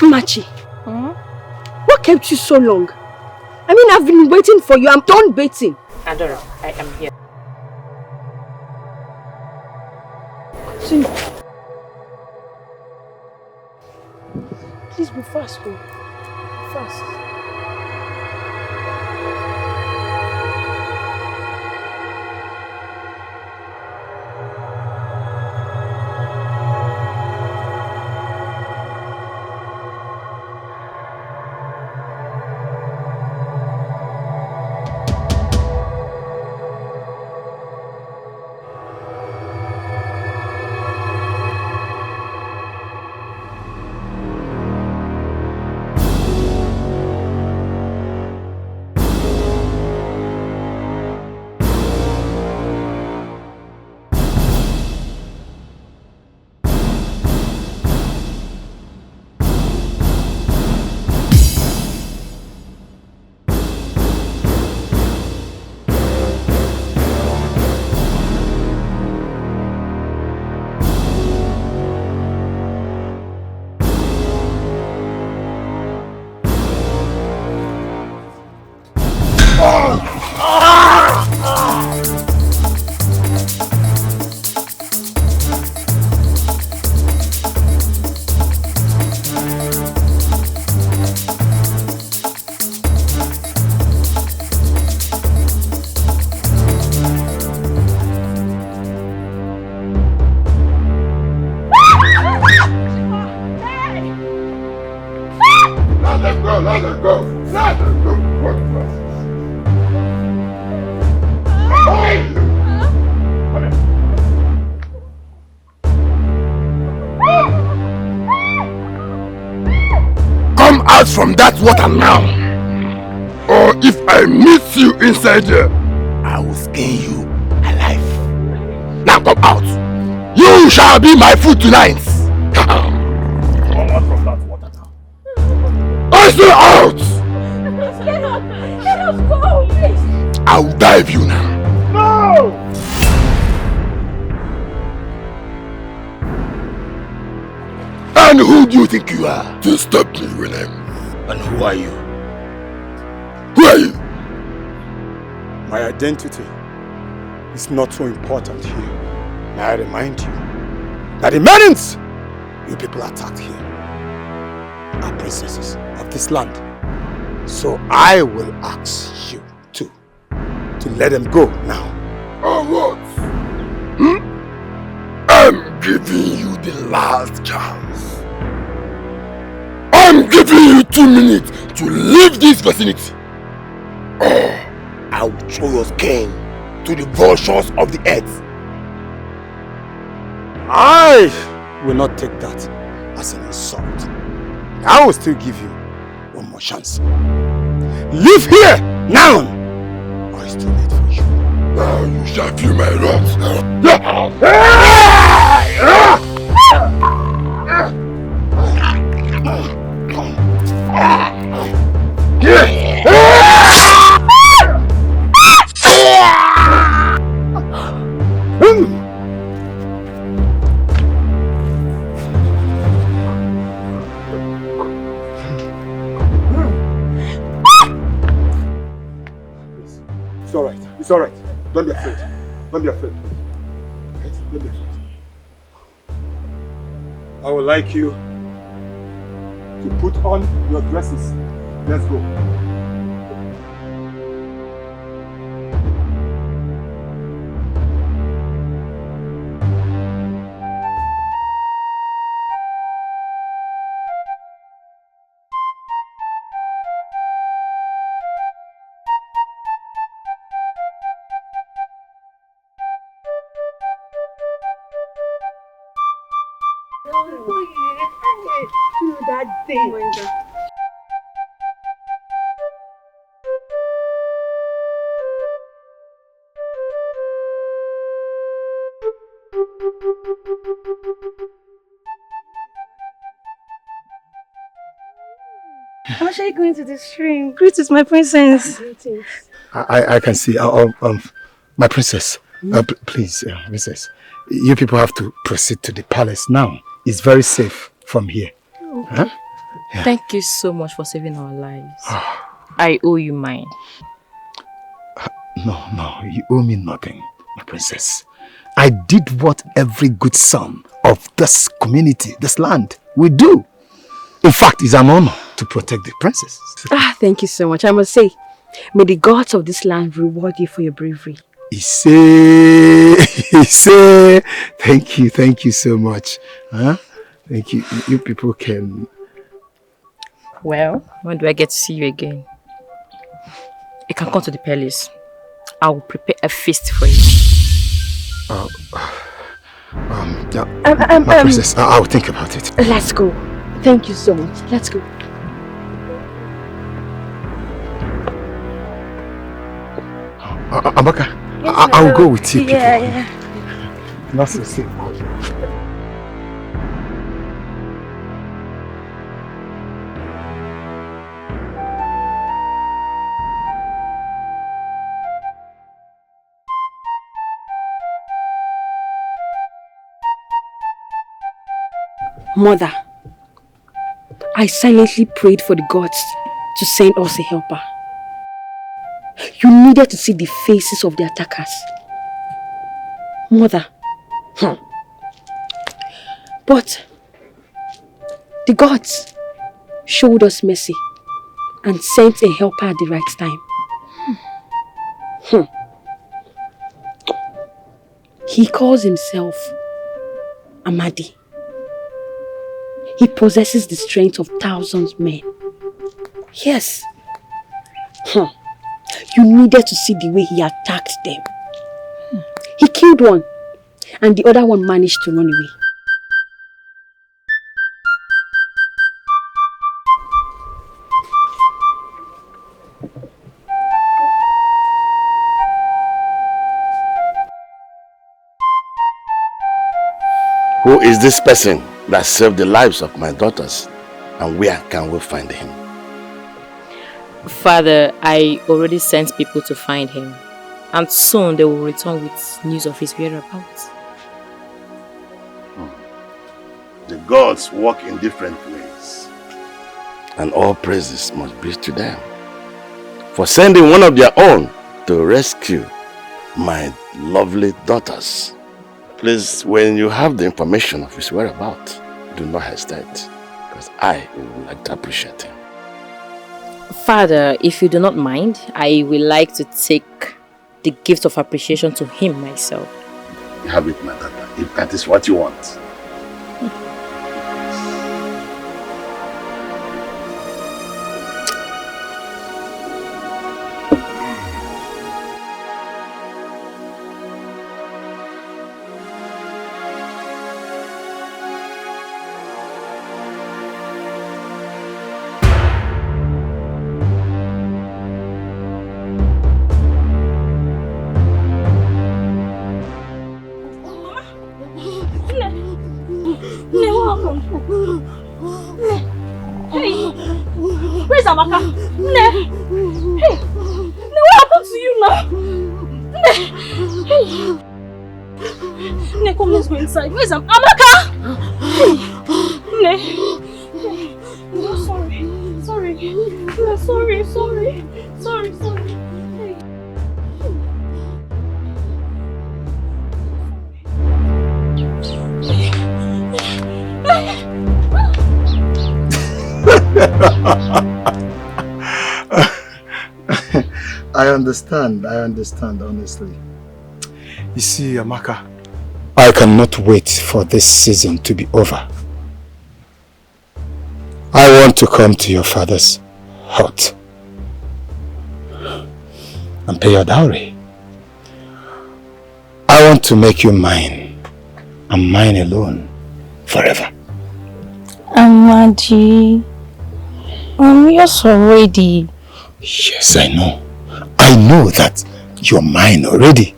Machi, what kept you so long? I mean, I've been waiting for you. I'm done waiting. Adora, I am here. See, please be fast, go. Be fast. From that water now, or if I meet you inside there, I will skin you alive. Now come out. You shall be my food tonight. Come out from that water now. I say out. Let us go, please. I will dive you now. No. And who do you think you are to stop me when I'm... And who are you? Who are you? My identity is not so important here. May I remind you that the maidens you people attacked here are princesses of this land. So I will ask you to let them go now. Oh, what? I'm giving you the last chance. I'm giving you 2 minutes to leave this vicinity. Or I will throw your skin to the vultures of the earth. I will not take that as an insult. I will still give you one more chance. Leave here now, or it's too late for you. Now you shall feel my wrath. It's all right. It's all right. Don't be afraid. Don't be afraid. Don't be afraid. I would like you to put on your dresses. Let's go. That thing. I'm actually going to the stream. Greetings, my princess. Greetings. I can see. My princess, please, princess, you people have to proceed to the palace now. It's very safe from here. Oh, Huh? Yeah. Thank you so much for saving our lives. I owe you mine. No, you owe me nothing, my princess. I did what every good son of this community, this land, will do. In fact, it's an honor to protect the princess. Thank you so much. I must say, may the gods of this land reward you for your bravery. Ise, thank you so much. Huh? Thank you. You people can... Well, when do I get to see you again? You can come to the palace. I will prepare a feast for you. My princess, I'll think about it. Let's go. Thank you so much. Let's go. Amaka, Yes, I'll go with you. Yeah. That's the same. Mother, I silently prayed for the gods to send us a helper. You needed to see the faces of the attackers. Mother. But the gods showed us mercy and sent a helper at the right time. He calls himself Amadi. He possesses the strength of thousands of men. Yes. You needed to see the way he attacked them. He killed one, and the other one managed to run away. Who is this person that saved the lives of my daughters, and where can we find him? Father, I already sent people to find him, and soon they will return with news of his whereabouts. The gods work in different ways, and all praises must be to them for sending one of their own to rescue my lovely daughters. Please, when you have the information of his whereabouts, do not hesitate, because I would like to appreciate him. Father, if you do not mind, I would like to take the gift of appreciation to him myself. Have it, my daughter, if that is what you want. Where's Amaka? Ne. No, sorry. No, sorry. I understand, honestly. You see, Amaka, I cannot wait for this season to be over. I want to come to your father's hut and pay your dowry. I want to make you mine, and mine alone, forever. Amadi, I'm yours already. Yes, I know. I know that you're mine already.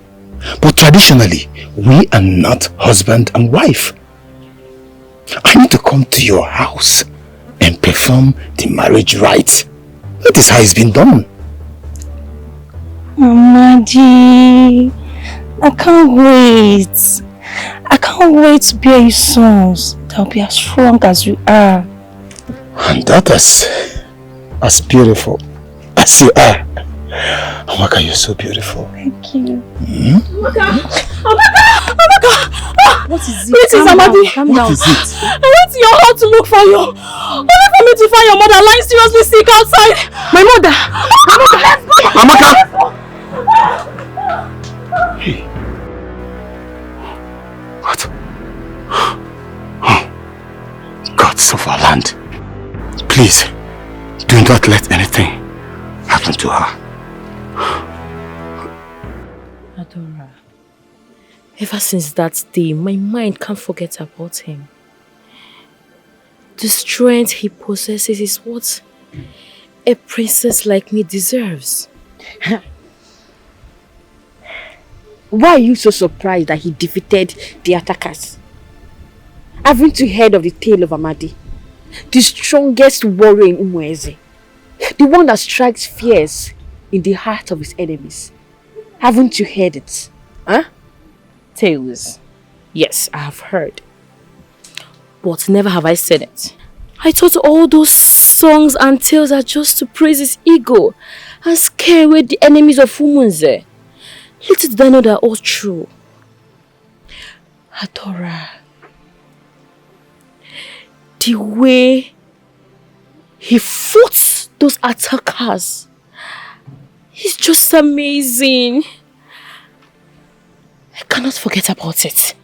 But traditionally, we are not husband and wife. I need to come to your house and perform the marriage rites. That is how it's been done. Amadi, I can't wait. I can't wait to bear you sons that will be as strong as you are. and daughters as beautiful as you are. Amaka, you're so beautiful. Thank you. Amaka! What is it? It is Amadi. What is it? I went to your house to look for you. Only for me to find your mother lying seriously sick outside. My mother! Amaka! Hey. What? Gods of our land. Please, do not let anything happen to her. Adora, ever since that day, my mind can't forget about him. The strength he possesses is what a princess like me deserves. Why are you so surprised that he defeated the attackers? Haven't you heard of the tale of Amadi? The strongest warrior in Umueze. The one that strikes fears in the heart of his enemies. Haven't you heard it? Huh? Tales. Yes, I have heard. But never have I said it. I thought all those songs and tales are just to praise his ego and scare away the enemies of Umunze. Little did I know they're all true. Adora, the way he fought those attackers is just amazing. I cannot forget about it.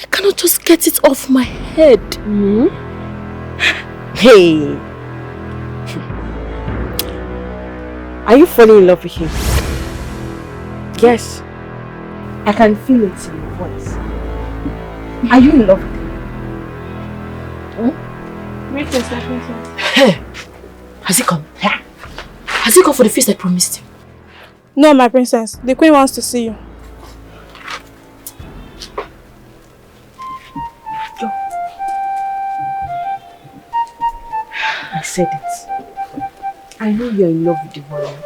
I cannot just get it off my head. Hey! Are you falling in love with him? Yes. I can feel it in your voice. Are you in love with him? Princess, my princess. Hey! Has he come? Has he come for the feast I promised him? No, my princess. The queen wants to see you. I said it. I know you're in love with the warrior.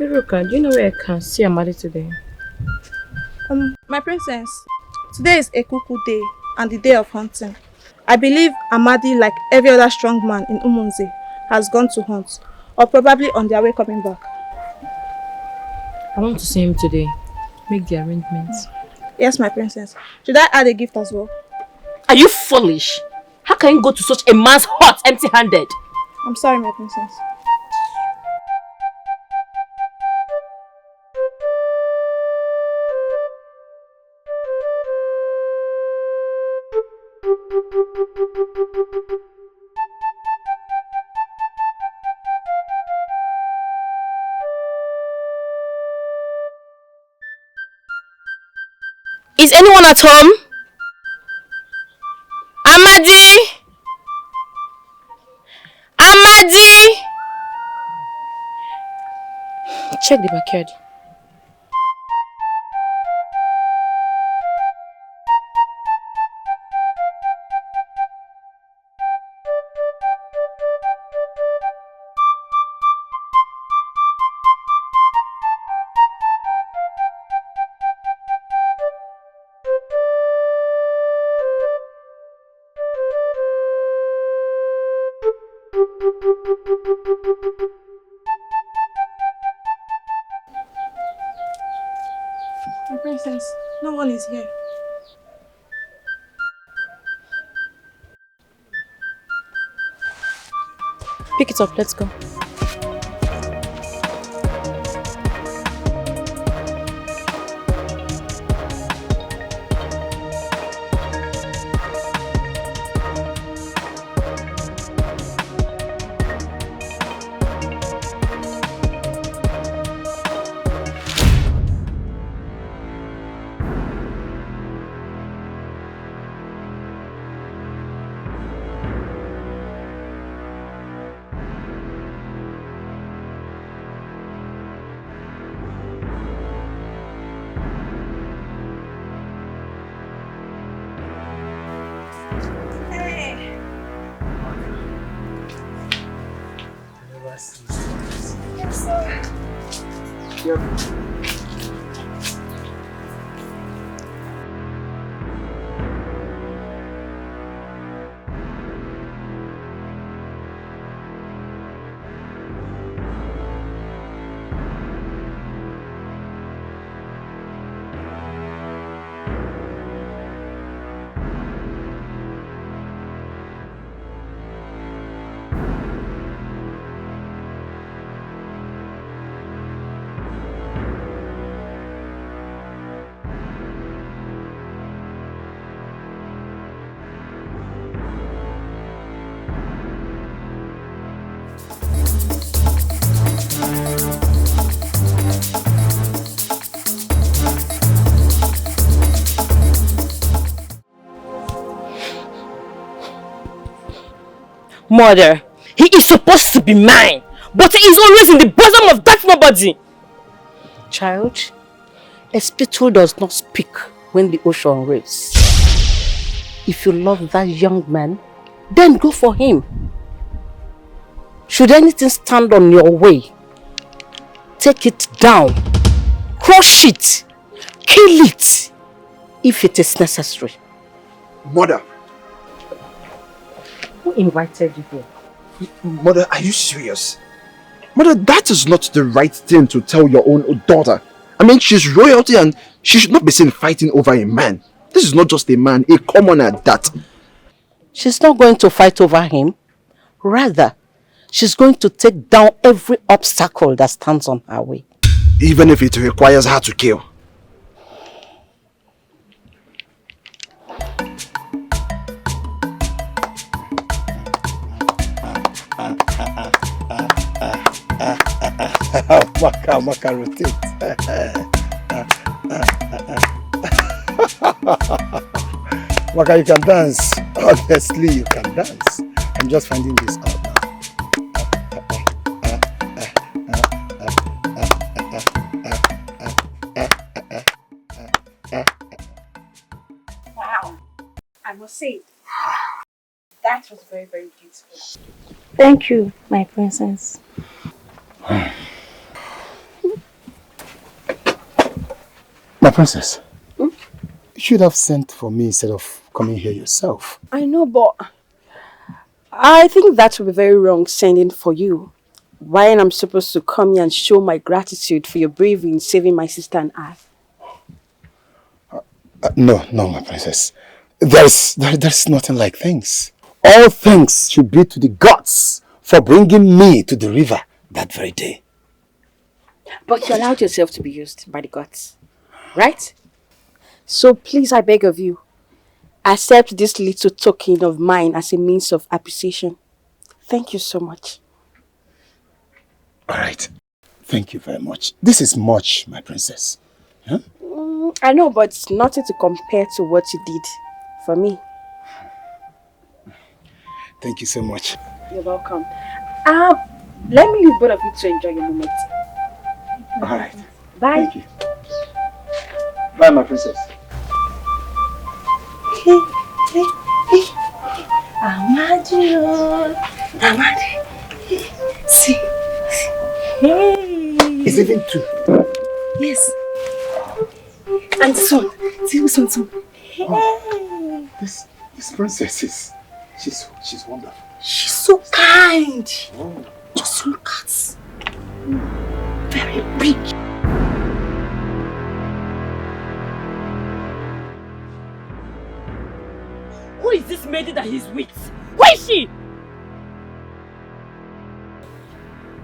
Iruka, do you know where I can see Amadi today? My princess, today is a Kuku day and the day of hunting. I believe Amadi, like every other strong man in Umunze, has gone to hunt, or probably on their way coming back. I want to see him today. Make the arrangements. Yes, my princess. Should I add a gift as well? Are you foolish? How can you go to such a man's hut empty-handed? I'm sorry, my princess. Is anyone at home? Amadi! Amadi! Check the backyard. My princess, no one is here. Pick it up, let's go. Mother, he is supposed to be mine, but he is always in the bosom of that nobody. Child, a spittle does not speak when the ocean raves. If you love that young man, then go for him. Should anything stand on your way, take it down, crush it, kill it, if it is necessary. Mother! Who invited you here? Mother, are you serious? Mother, that is not the right thing to tell your own daughter. I mean, she's royalty and she should not be seen fighting over a man. This is not just a man, a commoner at that. She's not going to fight over him. Rather, she's going to take down every obstacle that stands on her way. Even if it requires her to kill. Maka rotate. Maka, you can dance. Honestly, you can dance. I'm just finding this out now. Wow, I must say, that was very, very beautiful. Thank you, my princess. My princess, you should have sent for me instead of coming here yourself. I know, but I think that would be very wrong sending for you. Why I'm supposed to come here and show my gratitude for your bravery in saving my sister and I? No, my princess. There's nothing like thanks. All thanks should be to the gods for bringing me to the river that very day. But you allowed yourself to be used by the gods, right? So please, I beg of you, accept this little token of mine as a means of appreciation. Thank you so much. All right. Thank you very much. This is much, my princess. Huh? I know, but it's nothing to compare to what you did for me. Thank you so much. You're welcome. Let me leave both of you to enjoy your moment. All right. Bye. Thank you. Bye, my princess. Hey. Amadi. See. Hey. It's even two. Yes. And son. Hey. Oh, this princess is, she's wonderful. She's so kind. Oh. Just look at. Very big. Who is this maiden that he's with? Where is she?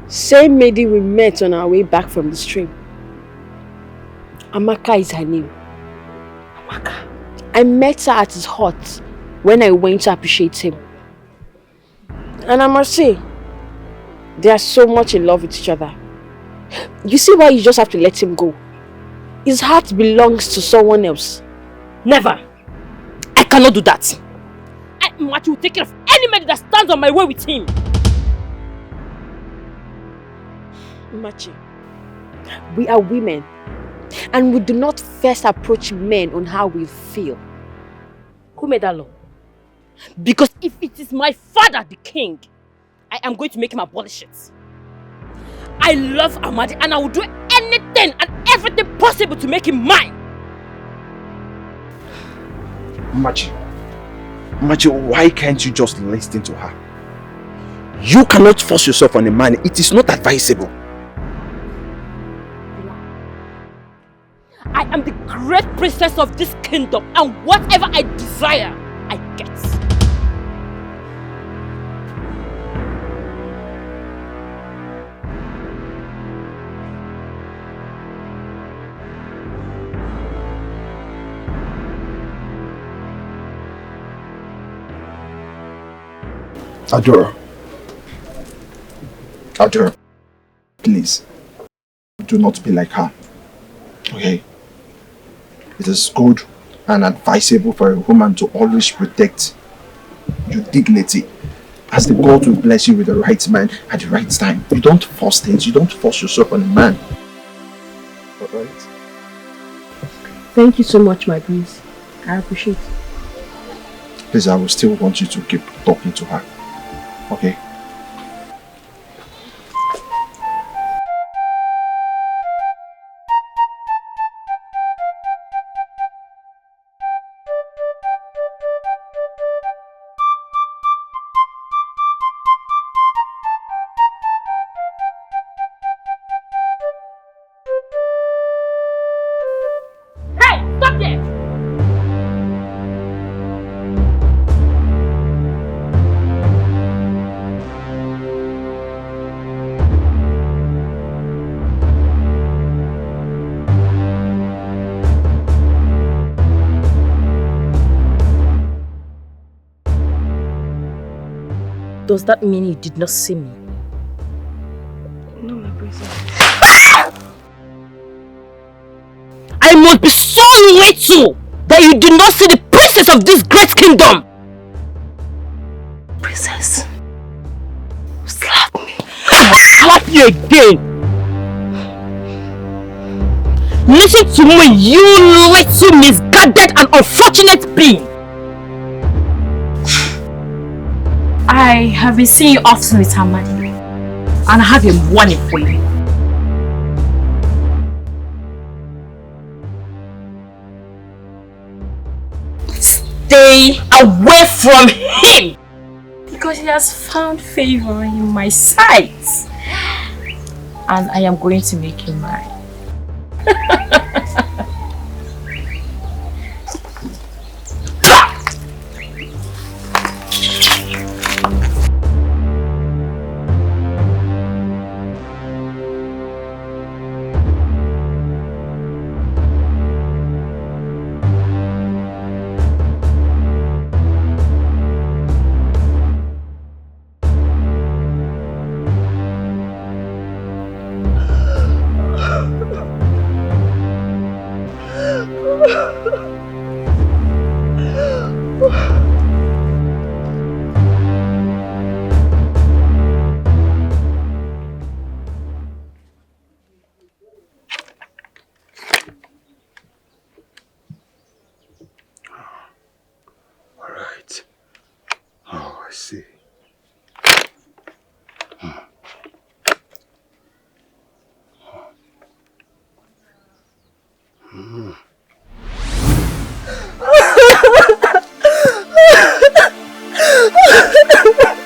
Same maiden we met on our way back from the stream. Amaka is her name. Amaka. I met her at his hut when I went to appreciate him. And I must say, they are so much in love with each other. You see why you just have to let him go? His heart belongs to someone else. Never. I cannot do that. Machi will take care of any man that stands on my way with him. Machi, we are women, and we do not first approach men on how we feel. Who made that law? Because if it is my father, the king, I am going to make him abolish it. I love Amadi and I will do anything and everything possible to make him mine. Machi, why can't you just listen to her? You cannot force yourself on a man. It is not advisable. I am the great princess of this kingdom, and whatever I desire, I get. Adora, please, do not be like her, okay? It is good and advisable for a woman to always protect your dignity, as the God will bless you with the right man at the right time. You don't force things, you don't force yourself on a man. Alright? Thank you so much, my prince. I appreciate it. Please, I will still want you to keep talking to her, okay? Does that mean you did not see me? No, my princess. I must be so little that you do not see the princess of this great kingdom! Princess, slap me. I will slap you again! Listen to me, you little misguided and unfortunate being! I have been seeing you often with Amadi, and I have a warning for you. Stay away from him! Because he has found favor in my sight. And I am going to make him mine.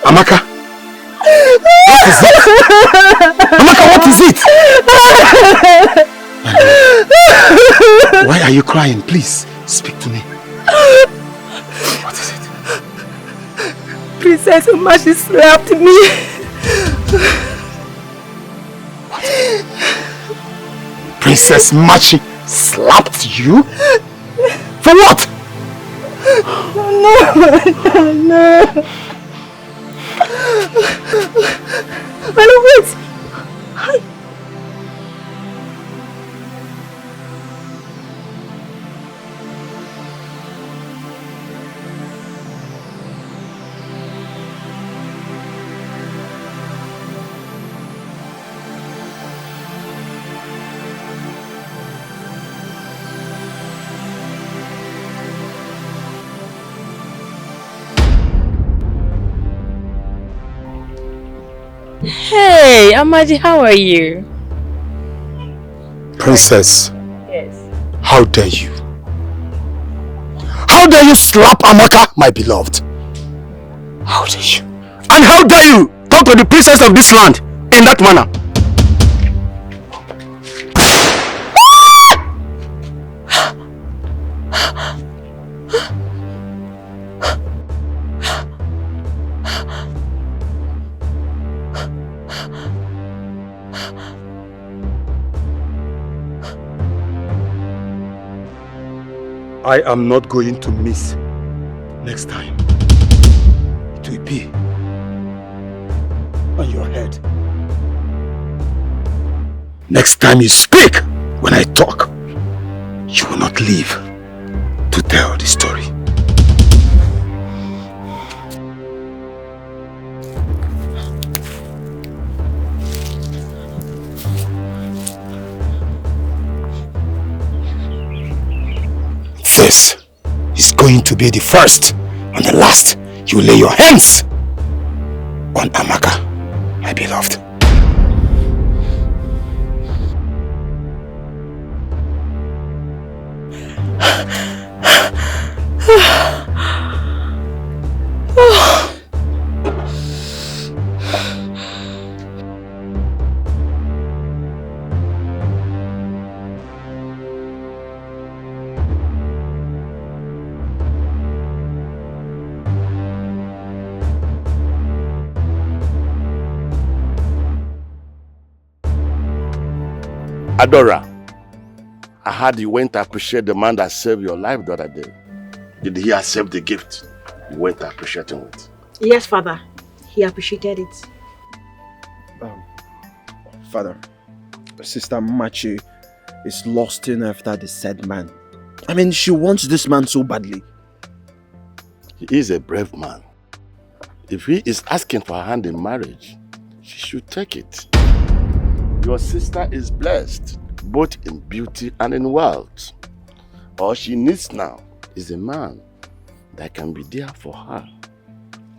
Amaka! What is it? Amaka, what is it? Why are you crying? Please, speak to me. What is it? Princess Umashi slapped me. What? Princess Machi slapped you? For what? No. Wait. Amadi, how are you? Princess, Yes. how dare you? How dare you slap Amaka, my beloved? How dare you? And how dare you talk to the princess of this land in that manner? I am not going to miss next time. It will be on your head. Next time you speak, when I talk, you will not live to tell the story. This is going to be the first and the last you lay your hands on Amaka, my beloved. Adora, I heard you went to appreciate the man that saved your life the other day. Did he accept the gift you went to appreciate him with? Yes, Father. He appreciated it. Father, Sister Machi is lusting after the said man. I mean, she wants this man so badly. He is a brave man. If he is asking for her hand in marriage, she should take it. Your sister is blessed, both in beauty and in wealth. All she needs now is a man that can be there for her.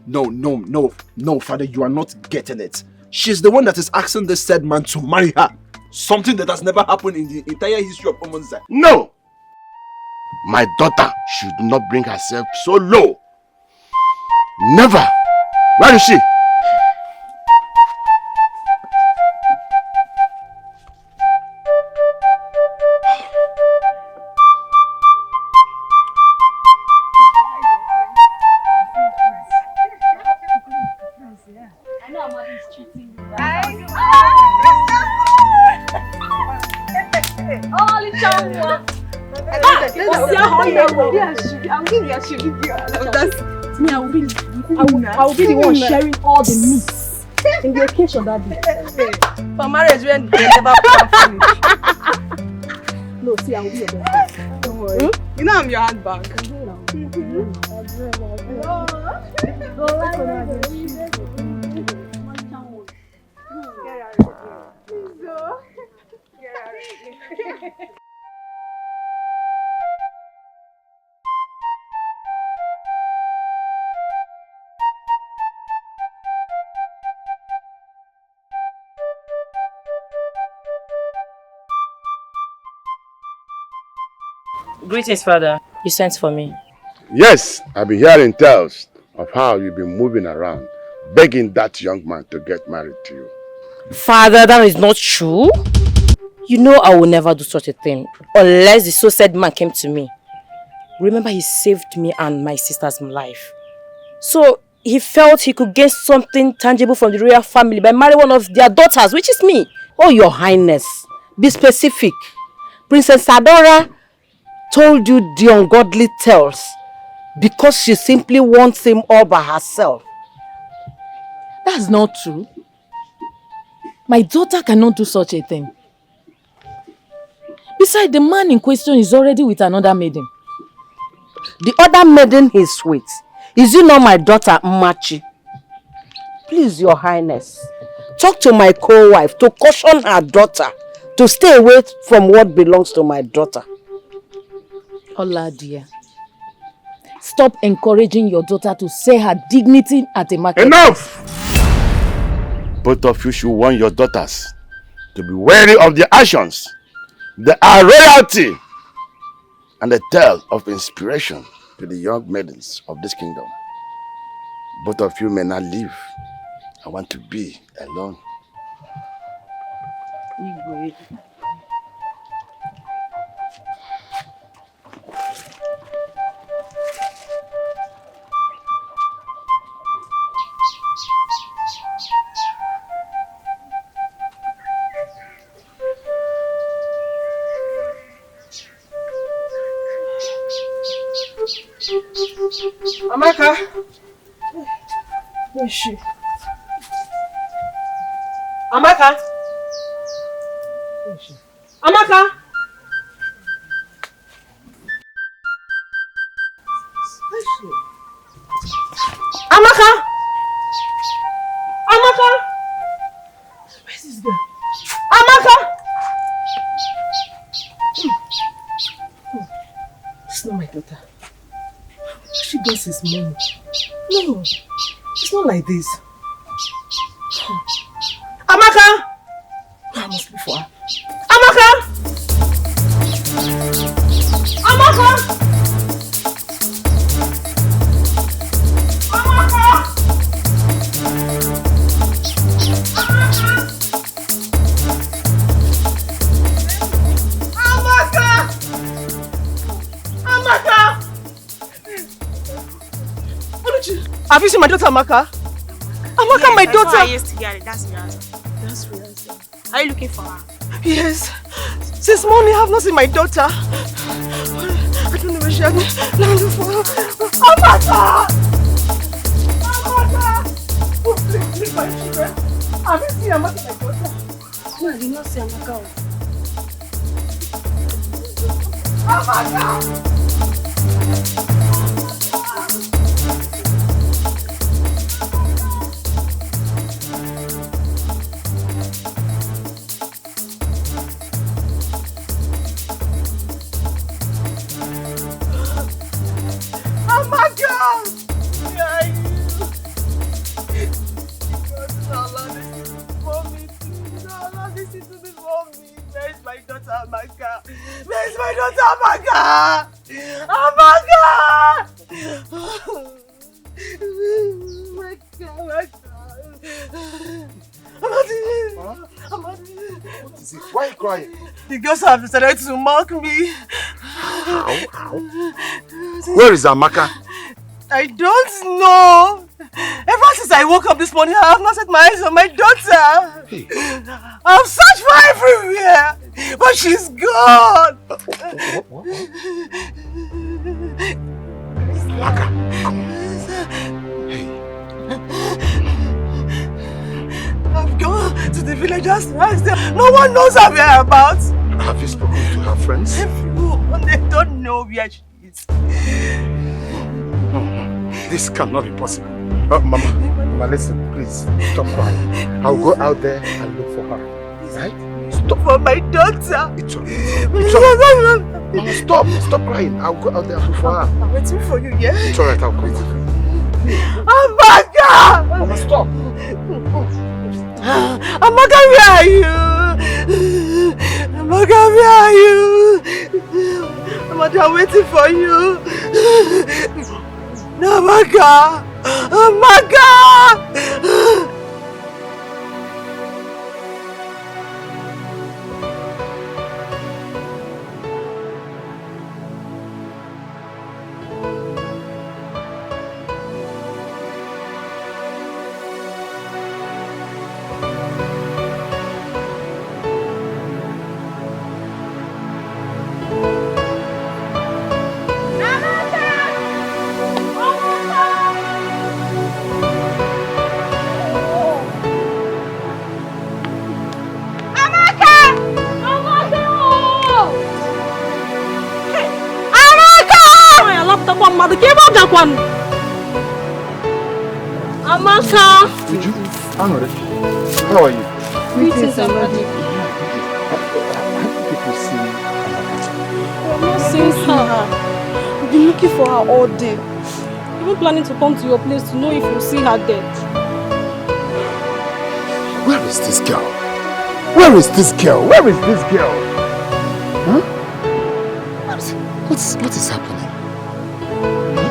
No, Father, you are not getting it. She's the one that is asking this said man to marry her. Something that has never happened in the entire history of Umunza. No! My daughter should not bring herself so low. Never! Where is she? I will be the one sharing all the meats in the occasion that day. For marriage when they never plan for No, see, I will be your best. Don't worry. You know I'm your handbag. Greetings, Father. You sent for me. Yes, I've been hearing tales of how you've been moving around, begging that young man to get married to you. Father, that is not true. You know I will never do such a thing unless the so said man came to me. Remember, he saved me and my sister's life. So he felt he could get something tangible from the royal family by marrying one of their daughters, which is me. Oh, Your Highness, be specific. Princess Adora told you the ungodly tales because she simply wants him all by herself. That's not true. My daughter cannot do such a thing. Besides, the man in question is already with another maiden. The other maiden he's with, is it not my daughter Machi? Please, Your Highness, talk to my co-wife to caution her daughter to stay away from what belongs to my daughter. Ola dear, stop encouraging your daughter to sell her dignity at a market. Enough! Both of you should warn your daughters to be wary of their actions. They are royalty and a tale of inspiration to the young maidens of this kingdom. Both of you may not live. I want to be alone. Igwe. Amaka! Where is she? Amaka! Where is she? Amaka! Where is she? Amaka! Amaka! Where is this girl? Amaka! It's not my daughter. She does his money. No, it's not like this. Amaka! I must be for her. Amaka! Amaka! Amaka! Amaka! Amaka! Have you seen my daughter, Amaka? Amaka, yes, my daughter! I used to get it. That's real. That's real. Are you looking for her? Yes. Since morning, I have not seen my daughter. I don't know where she is. Let me look for her. Amaka! Amaka! Oh, please, my children. Have you seen Amaka, my daughter? No, I did not see Amaka. Amaka! Where's my daughter, Amaka? Amaka! What is it? Why are you crying? The girls have decided to mock me. How? Where is Amaka? I don't know. Ever since I woke up this morning, I have not set my eyes on my daughter. Hey. I've searched for her everywhere, but she's gone. What? Amaka, come on. Hey. I've gone to the villagers to ask them. No one knows her whereabouts. Have you spoken to her friends? Everyone, they don't know where she is. No, this cannot be possible. Mama, listen, please, stop crying. I'll go out there and look for her. Right? Stop for my daughter. It's alright. Mama, stop crying. I'll go out there and look for her. I'm waiting for you, yeah? It's alright, I'll come back. Amaka! Mama, stop. Amaka, where are you? Amaka, where are you? Amaka, I'm waiting for you. Amaka! Amaka! Amaka! Did you? How are you? Greetings, Amadi. How do people see I'm not seeing her. We've been looking for her all day. Even planning to come to your place to know if you see her dead. is this girl? Where is this girl? Where is this girl? Huh? What is happening? Hmm?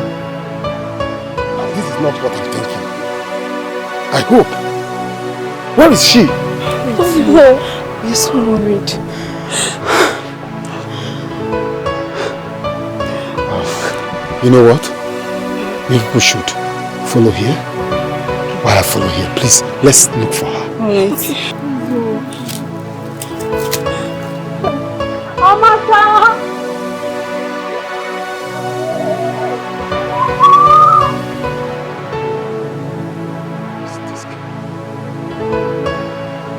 This is not what I'm thinking. I hope. Where is she? We're so worried. You know what? Maybe we should follow here. While I follow here, please, let's look for her. Amaka!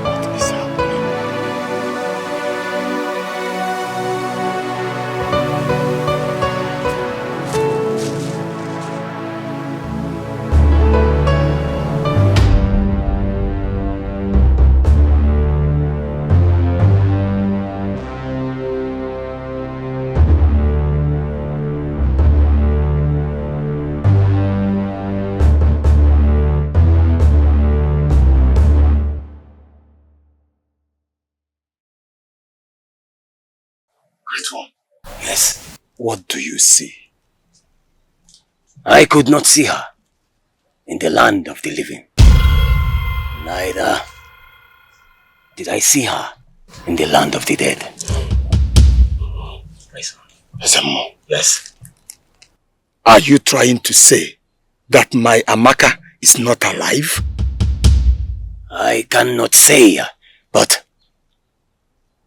What is happening? Great one. Yes, What do you see? I could not see her in the land of the living. Neither did I see her in the land of the dead. My son. Ezemo, Yes. are you trying to say that my Amaka is not alive? I cannot say, but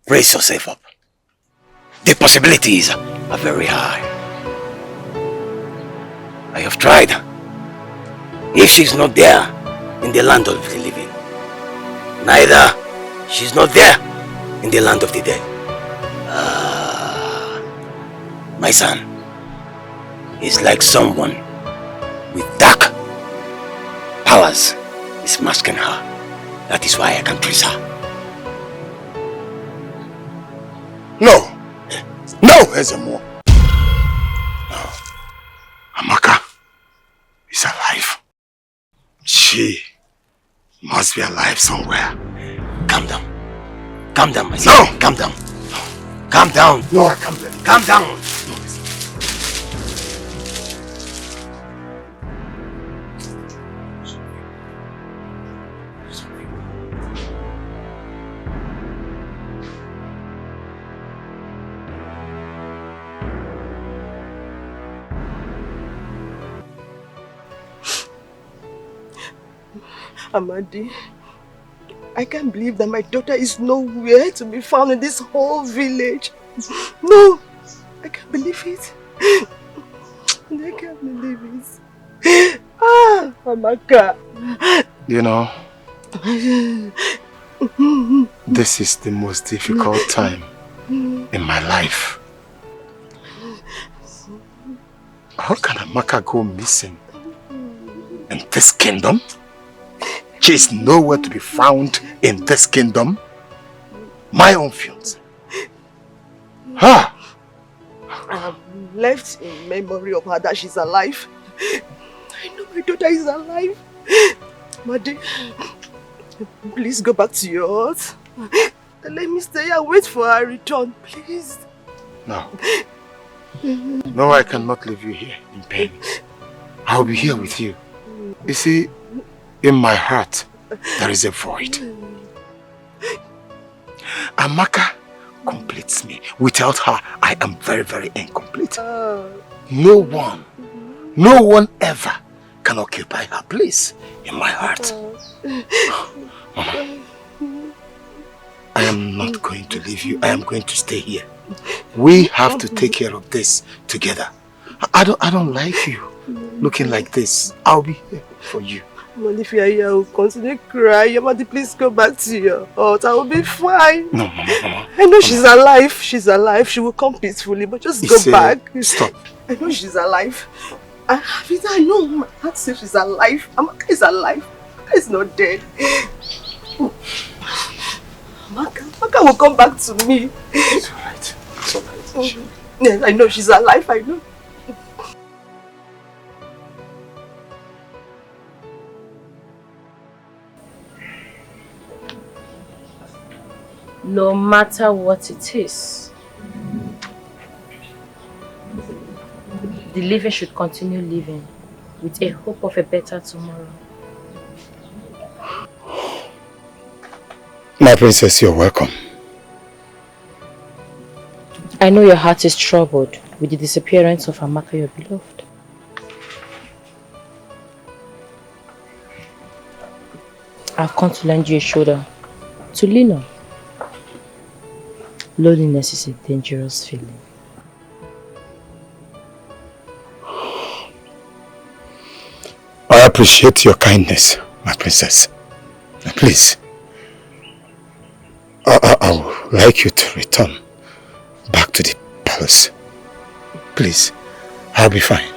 brace yourself up. The possibilities are very high. I have tried. If she's not there in the land of the living, neither she's not there in the land of the dead. My son is like someone with dark powers is masking her. That is why I can trace her. No. No, Ezemo. No. Amaka is alive. She must be alive somewhere. Calm down. Calm down, my son. No. Calm down. Calm down. No, I can't believe it. Calm down. Amadi, I can't believe that my daughter is nowhere to be found in this whole village. No, I can't believe it. I can't believe it. Ah, Amaka. You know, this is the most difficult time in my life. How can Amaka go missing in this kingdom? She is nowhere to be found in this kingdom. My own fiance. Ha! I have left in memory of her that she's alive. I know my daughter is alive. Amadi, please go back to your hut. Let me stay and wait for her return, please. No. No, I cannot leave you here in pain. I'll be here with you. You see, in my heart, there is a void. Amaka completes me. Without her, I am very, very incomplete. No one ever can occupy her place in my heart. Mama, I am not going to leave you. I am going to stay here. We have to take care of this together. I don't like you looking like this. I'll be here for you. Well, if you are here, I will continue crying. Amadi, please go back to your hut. I will be fine. No, Mama. I know she's alive. She's alive. She will come peacefully, but just go back. Stop. I know she's alive. I know my heart says she's alive. Amaka is alive. Amaka is not dead. Amaka will come back to me. It's alright. It's alright. Yes, I know she's alive. I know. No matter what it is, the living should continue living with a hope of a better tomorrow. My princess, you're welcome. I know your heart is troubled with the disappearance of Amaka, your beloved. I've come to lend you a shoulder to lean on. Loneliness is a dangerous feeling. I appreciate your kindness, my princess. Please, I would like you to return back to the palace. Please, I'll be fine.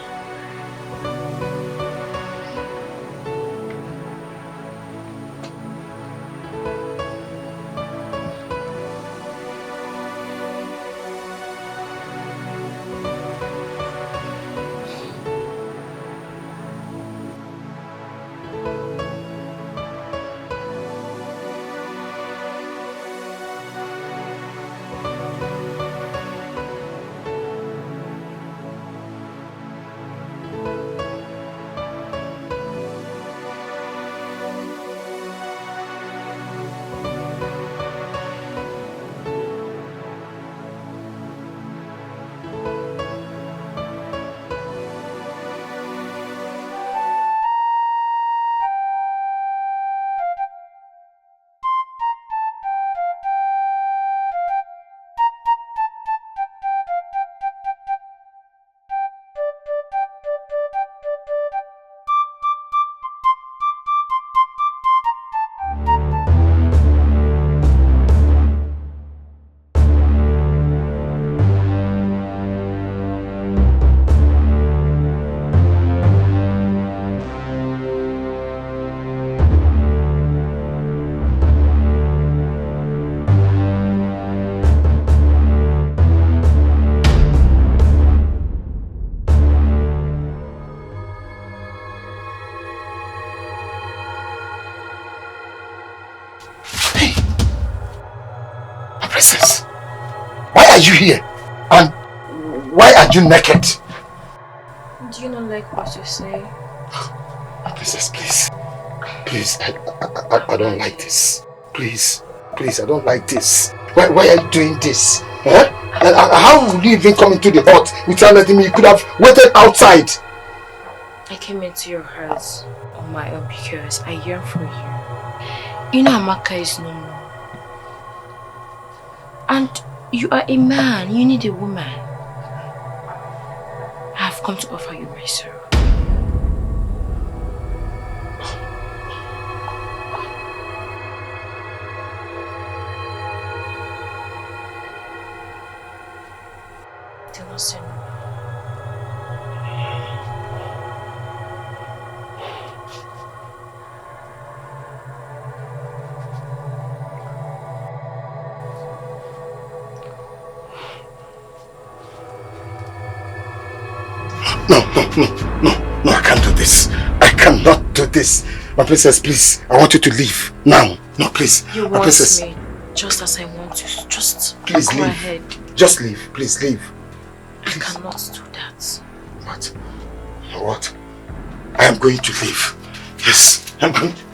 Princess, why are you here? And why are you naked? Do you not like what you say? Princess, please. Please, I don't like this. Please, I don't like this. Why are you doing this? Huh? How would you even come into the hut without letting me? You could have waited outside. I came into your house on my own because I yearn for you. You know Amaka is no more. And you are a man, you need a woman. I have come to offer you my sorrow. Do not say no. No, I can't do this. I cannot do this. My princess, please, I want you to leave now. No, please. You my want princess. me just as I want you. Just please go leave. ahead. Just leave. Please leave. Please. I cannot do that. What? I am going to leave. Yes, I'm going to.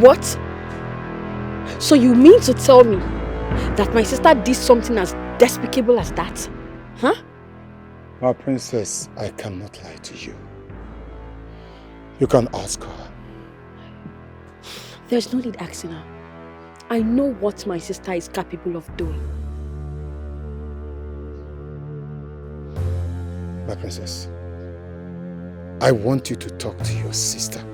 What? So you mean to tell me that my sister did something as despicable as that? Huh? My princess, I cannot lie to you. You can ask her. There's no need asking her. I know what my sister is capable of doing. My princess, I want you to talk to your sister.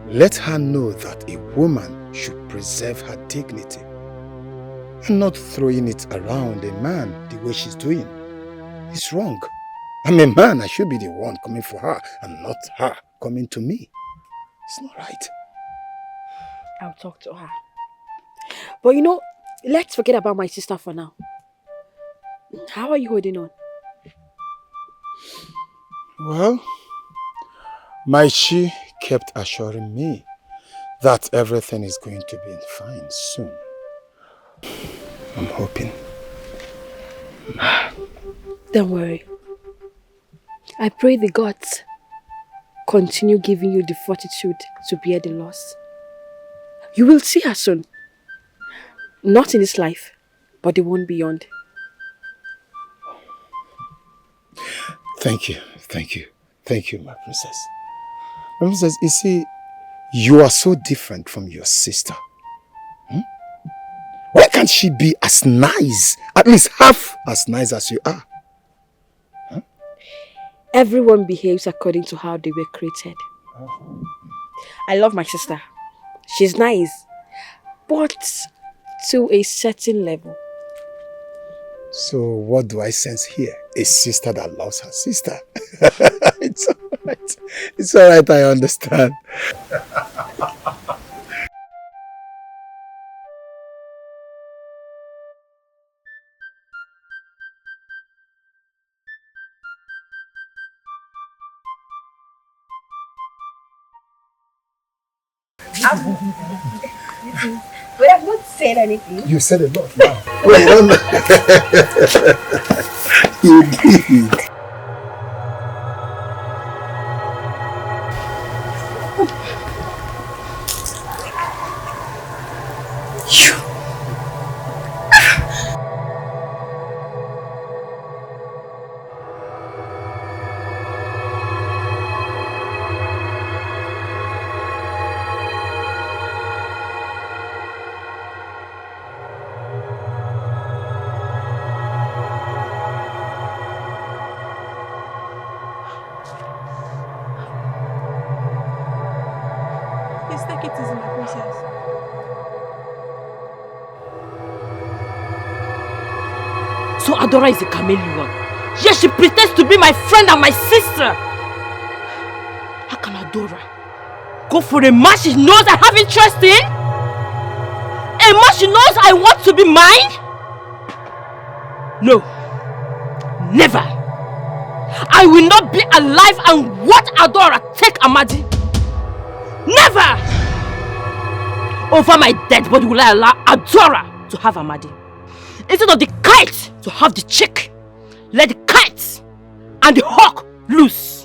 Let her know that a woman should preserve her dignity and not throwing it around a man the way she's doing. It's wrong. I'm a man, I should be the one coming for her and not her coming to me. It's not right. I'll talk to her. But you know, let's forget about my sister for now. How are you holding on? Well, my she kept assuring me that everything is going to be fine soon. I'm hoping. Don't worry. I pray the gods continue giving you the fortitude to bear the loss. You will see her soon. Not in this life, but the one beyond. Thank you, thank you, thank you, my princess. My princess, you see, you are so different from your sister. Why can't she be as nice, at least half as nice as you are? Everyone behaves according to how they were created. I love my sister. She's nice, but to a certain level. So what do I sense here? A sister that loves her sister. It's alright. It's alright, I understand. But I've not said anything. You said a lot now. Wait, don't. You did. Please take it easy, my princess. So Adora is a chameleon. Yes, she pretends to be my friend and my sister. How can Adora go for a man she knows I have interest in? A man she knows I want to be mine? No. Never. I will not be alive and watch Adora take Amadi. Never! Over my dead body will I allow Adora to have Amadi. Instead of the kite to have the chick, let the kite and the hawk loose.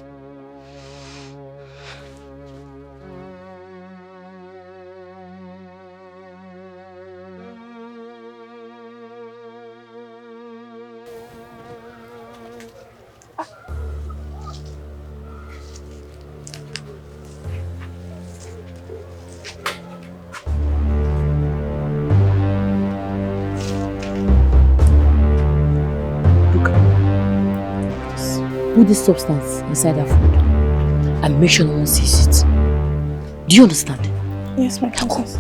Put this substance inside that food and make sure no one sees it. Do you understand? Yes, my princess.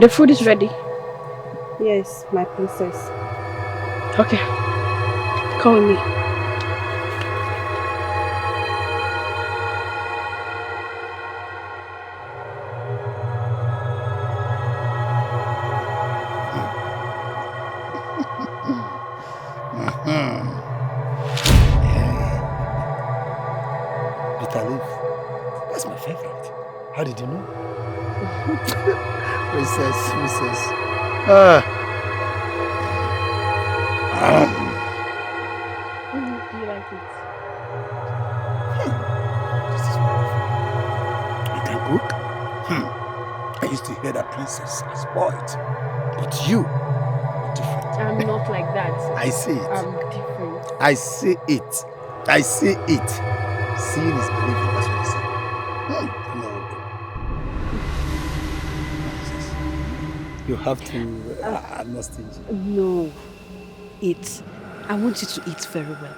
The food is ready. Yes, my princess. Okay. Come with me. That's my favorite. How did you know? Princess. Ah. Do you like it? This is wonderful. You can cook? I used to hear that princess are spoiled. But you are different. I'm not like that. I see it. I'm different. I see it. I see it. Seeing is believing, that's what I say. No. Princess, you have to... I'm not stingy. No. Eat. I want you to eat very well.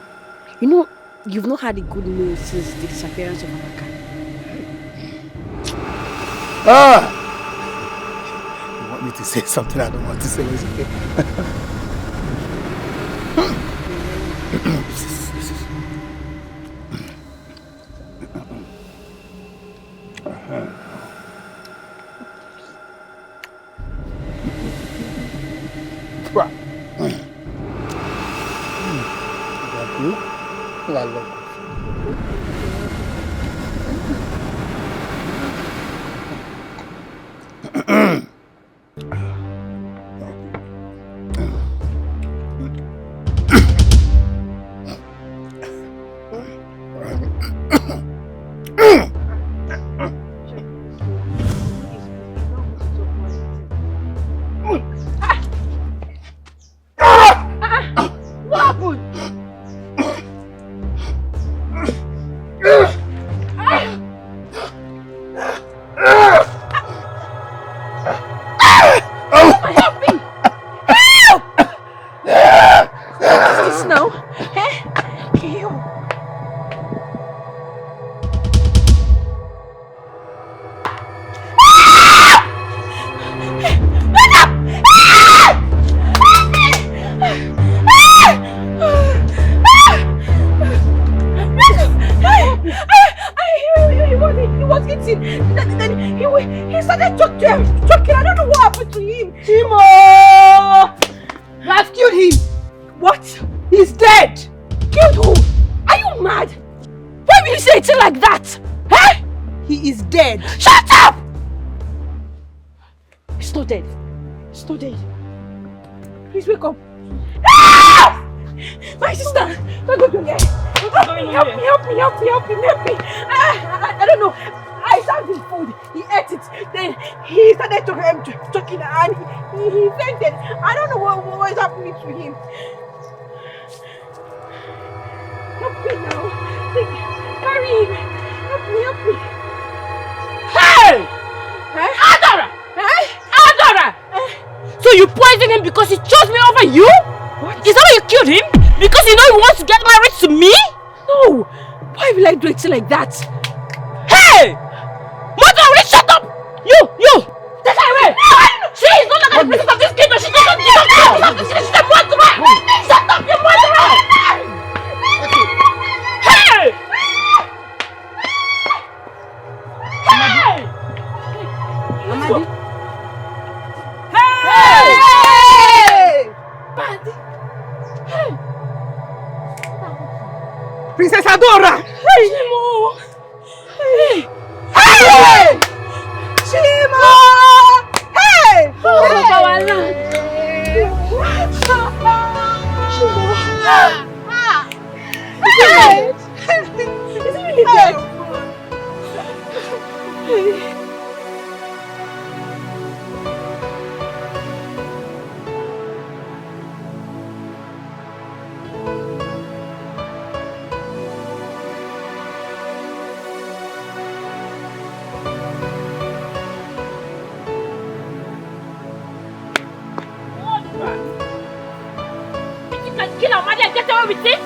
You know, you've not had a good meal since the disappearance of Amaka. Ah! You want me to say something I don't want to say? It's okay. Like that. Hey! Mother, will you shut up? You! Take her away! She is not like the princess of this kingdom. She doesn't give up. She's a murderer. Shut up, you murderer! Hey! Hey! Amadi. Hey! Amadi. Hey! Princess Adora! Chimo! Hey! Hey! Chimo! Hey! Hey! Is he really dead? Kill our mother and get away with it?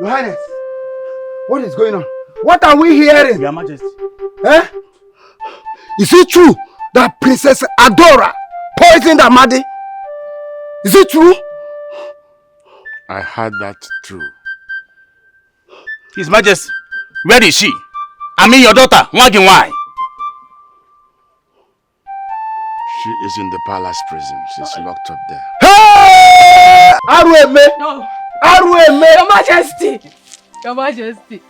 Your Highness, what is going on? What are we hearing? Your Majesty. Eh? Is it true that Princess Adora poisoned Amadi? Is it true? I heard that true. His Majesty, where is she? I mean your daughter, Wagin why? She is in the palace prison. She's locked up there. Hey! Arueme! No. Arueme! Your Majesty! Your Majesty!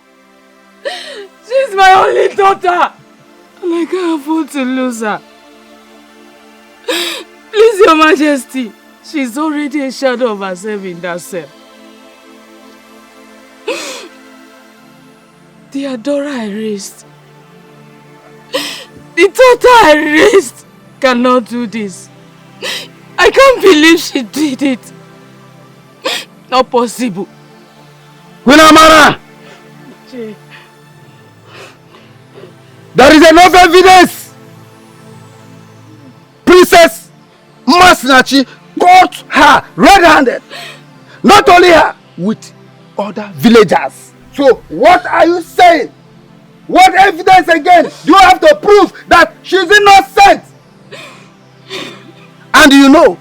She's my only daughter! And I can't afford to lose her. Please, Your Majesty. She's already a shadow of herself in that cell. The Adora I raised, the daughter I raised cannot do this. I can't believe she did it. Not possible. Queen Amara! There is enough evidence! Princess Masinachi caught her red-handed. Not only her, with other villagers. So what are you saying? What evidence again do you have to prove that she's innocent? And you know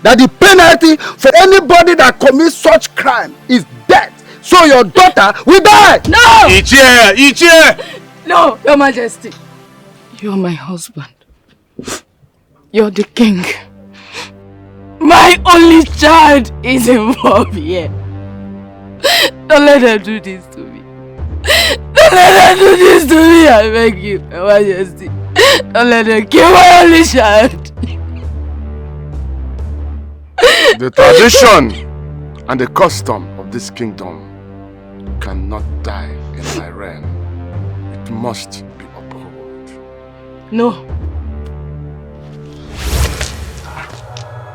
that the penalty for anybody that commits such crime is death. So your daughter will die. No! Ichie! No, Your Majesty. You're my husband. You're the king. My only child is involved here. Don't let her do this to me. Don't let her do this to me, I beg you, Your Majesty. Don't let her kill my only child. The tradition and the custom of this kingdom cannot die in my reign. It must be upheld. No.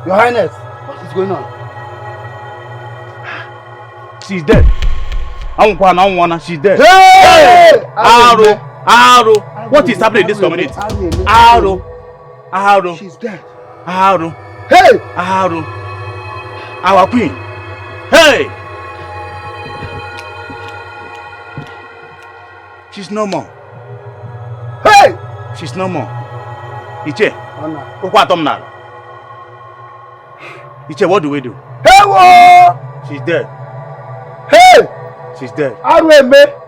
Your Highness, what is going on? She's dead. She's dead. Hey! Aro! What is happening in this community? Aro! She's dead. Aro! Hey! Aro! Our queen! Hey! She's no more. Hey! She's no more. Iche, Iche, what do we do? Hey! Whoa! She's dead. Hey! She's dead. Arueme!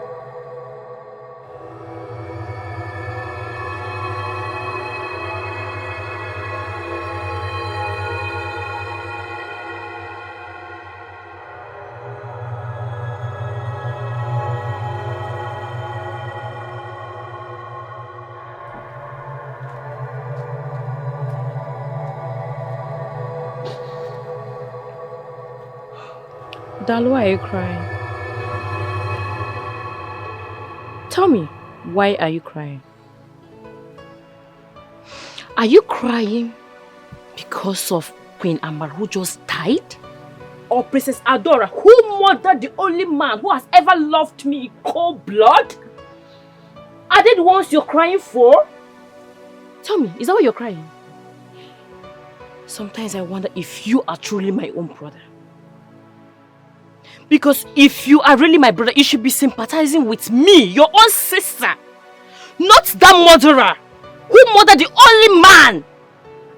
Dalu, why are you crying? Tell me, why are you crying? Are you crying because of Queen Amar who just died? Or Princess Adora who murdered the only man who has ever loved me in cold blood? Are they the ones you're crying for? Tell me, is that why you're crying? Sometimes I wonder if you are truly my own brother. Because if you are really my brother, you should be sympathizing with me, your own sister. Not that murderer who murdered the only man,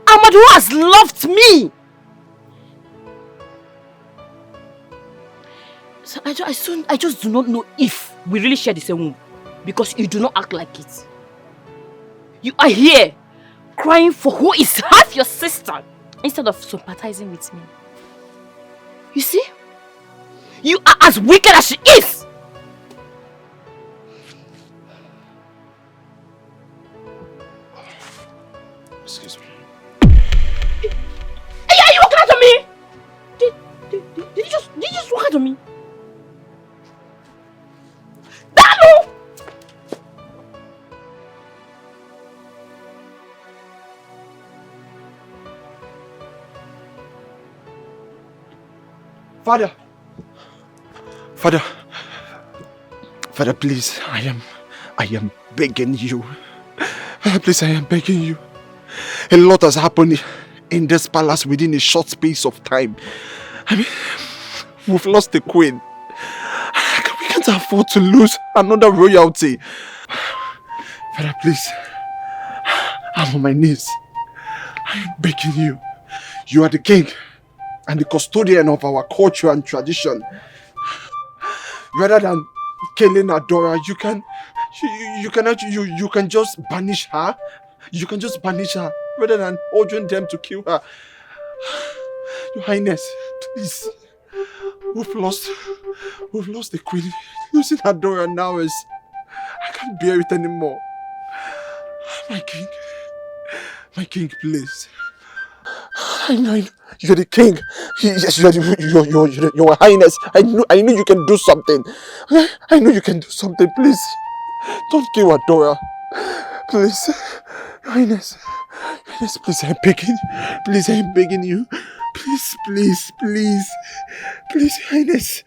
Ahmad, who has loved me. So I just do not know if we really share the same womb. Because you do not act like it. You are here crying for who is half your sister instead of sympathizing with me. You see? You are as wicked as she is! Excuse me. Hey, are you walking out on me? Did you just walk out on me? Dalu! Father, please, I am begging you. Father, please, I am begging you. A lot has happened in this palace within a short space of time. I mean, we've lost the queen. We can't can't afford to lose another royalty. Father, please. I'm on my knees. I'm begging you. You are the king and the custodian of our culture and tradition. Rather than killing Adora, you can just banish her. You can just banish her rather than ordering them to kill her. Your Highness, please. We've lost the queen. Losing Adora now is... I can't bear it anymore. My king, please. I know. You're the king. Yes, you're your Highness. I know you can do something. I know you can do something. Please, don't kill Adora. Please, Your Highness. Please, I'm begging. Please, I'm begging you. Please, Your Highness.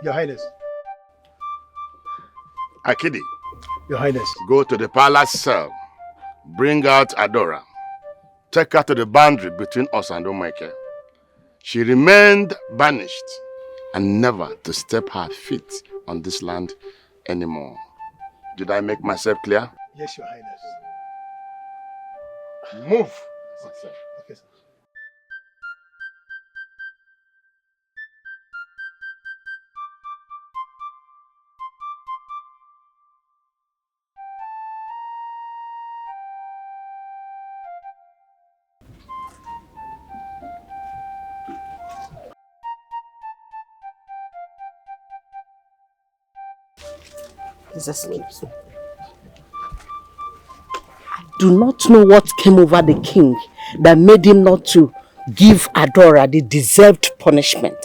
Your Highness. Akidi, Your Highness. go to the palace cell. Bring out Adora. Take her to the boundary between us and Omaike. She remained banished and never to step her feet on this land anymore. Did I make myself clear? Yes, Your Highness. Move. Okay, sir. He's asleep. I do not know what came over the king that made him not to give Adora the deserved punishment.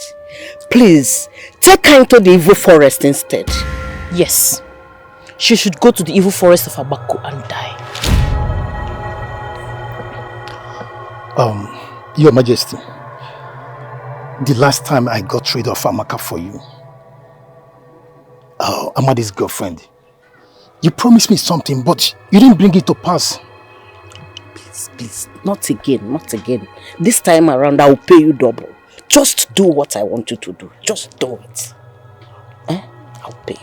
Please, take her into the evil forest instead. Yes. She should go to the evil forest of Abako and die. Your Majesty, the last time I got rid of Amaka for you, Amadi's girlfriend, you promised me something, but you didn't bring it to pass. Please, not again. This time around, I will pay you double. Just do what I want you to do. Just do it. I'll pay you.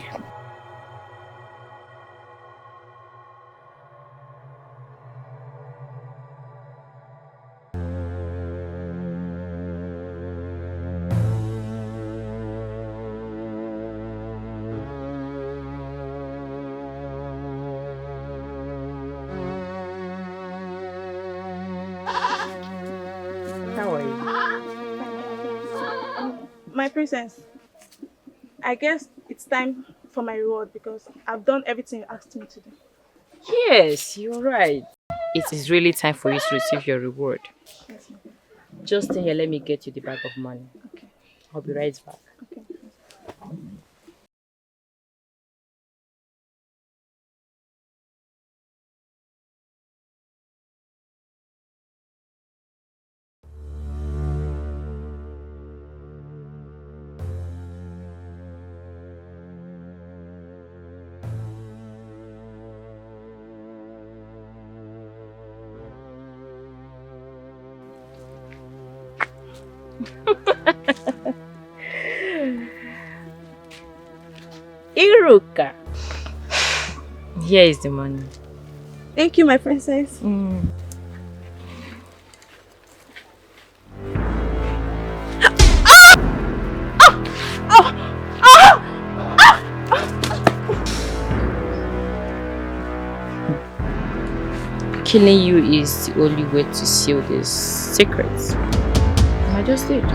My princess, I guess it's time for my reward because I've done everything you asked me to do. Yes, you're right. It is really time for you to receive your reward. Yes, ma'am. Just stay here, let me get you the bag of money. Okay. I'll be right back. Okay. Iruka. Here is the money. Thank you, my princess. Killing you is the only way to seal this secret. I just did.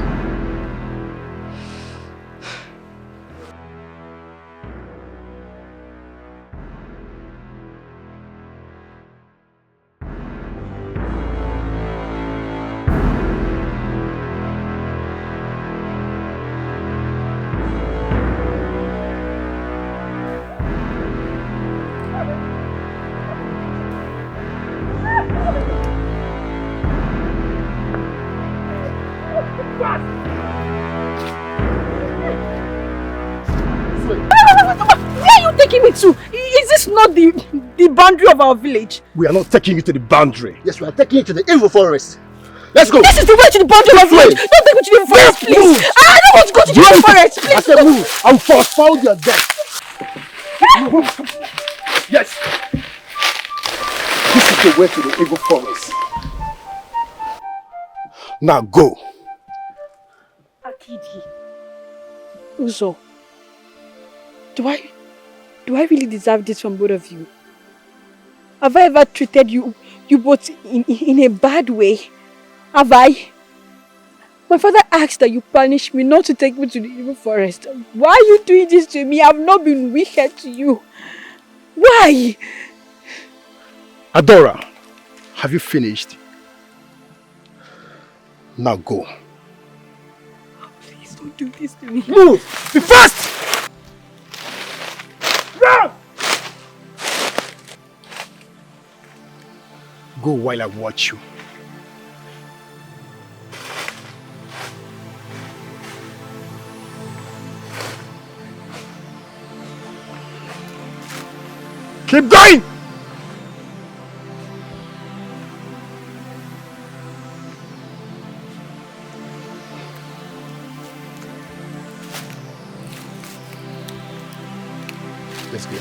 What? taking me to? Is this not the boundary of our village? We are not taking you to the boundary. Yes, we are taking you to the evil forest. Let's go. This is the way to the boundary of our village. Don't take me to the evil forest, please. I don't want to go to the evil forest, please. I said move. I'll force your death. Yes. This is the way to the evil forest. Now go. Akidi. Uzo. Do I really deserve this from both of you? Have I ever treated you both in a bad way? Have I? My father asked that you punish me not to take me to the evil forest. Why are you doing this to me? I have not been wicked to you. Why? Adora, have you finished? Now go. Please don't do this to me. Move! Be fast! Run! Go while I watch you. Keep going! Let's go.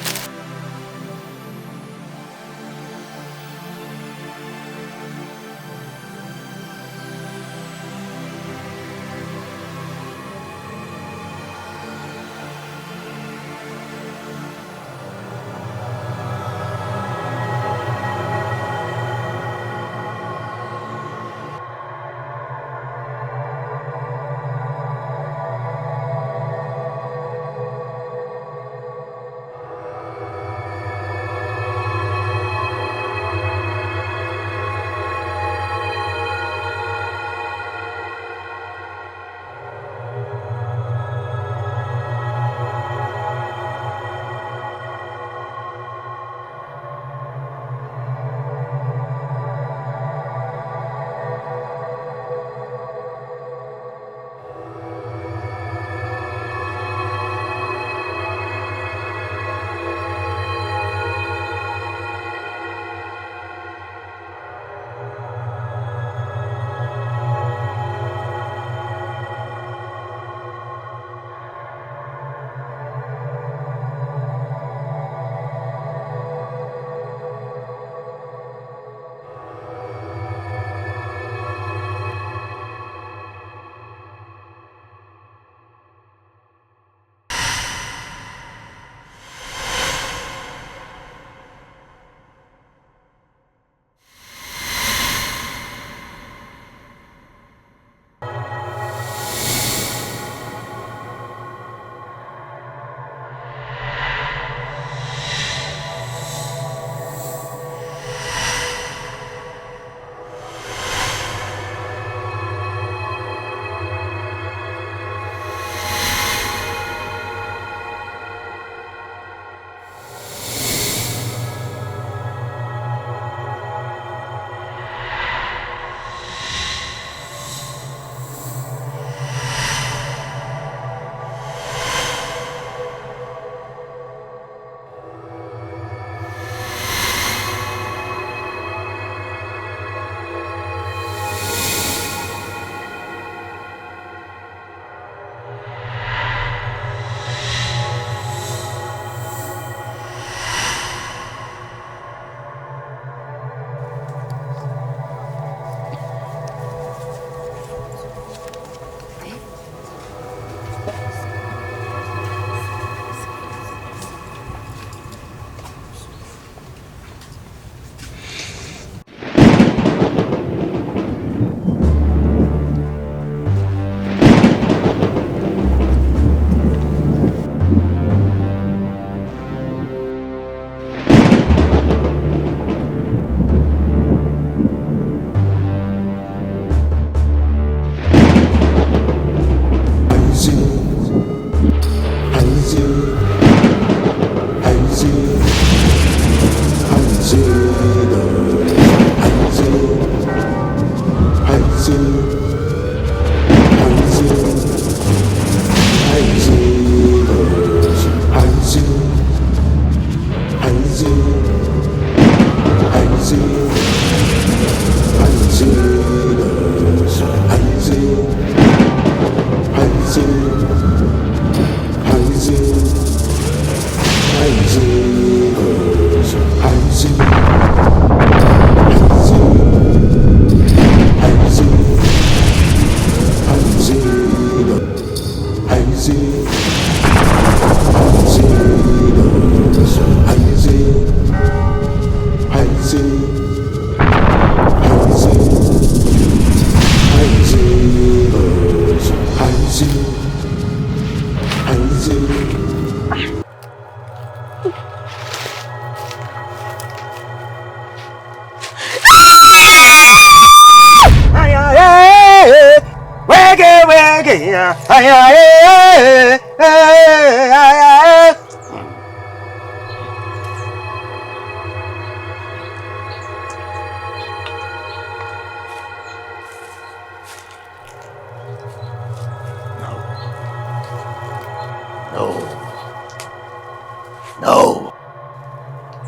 No.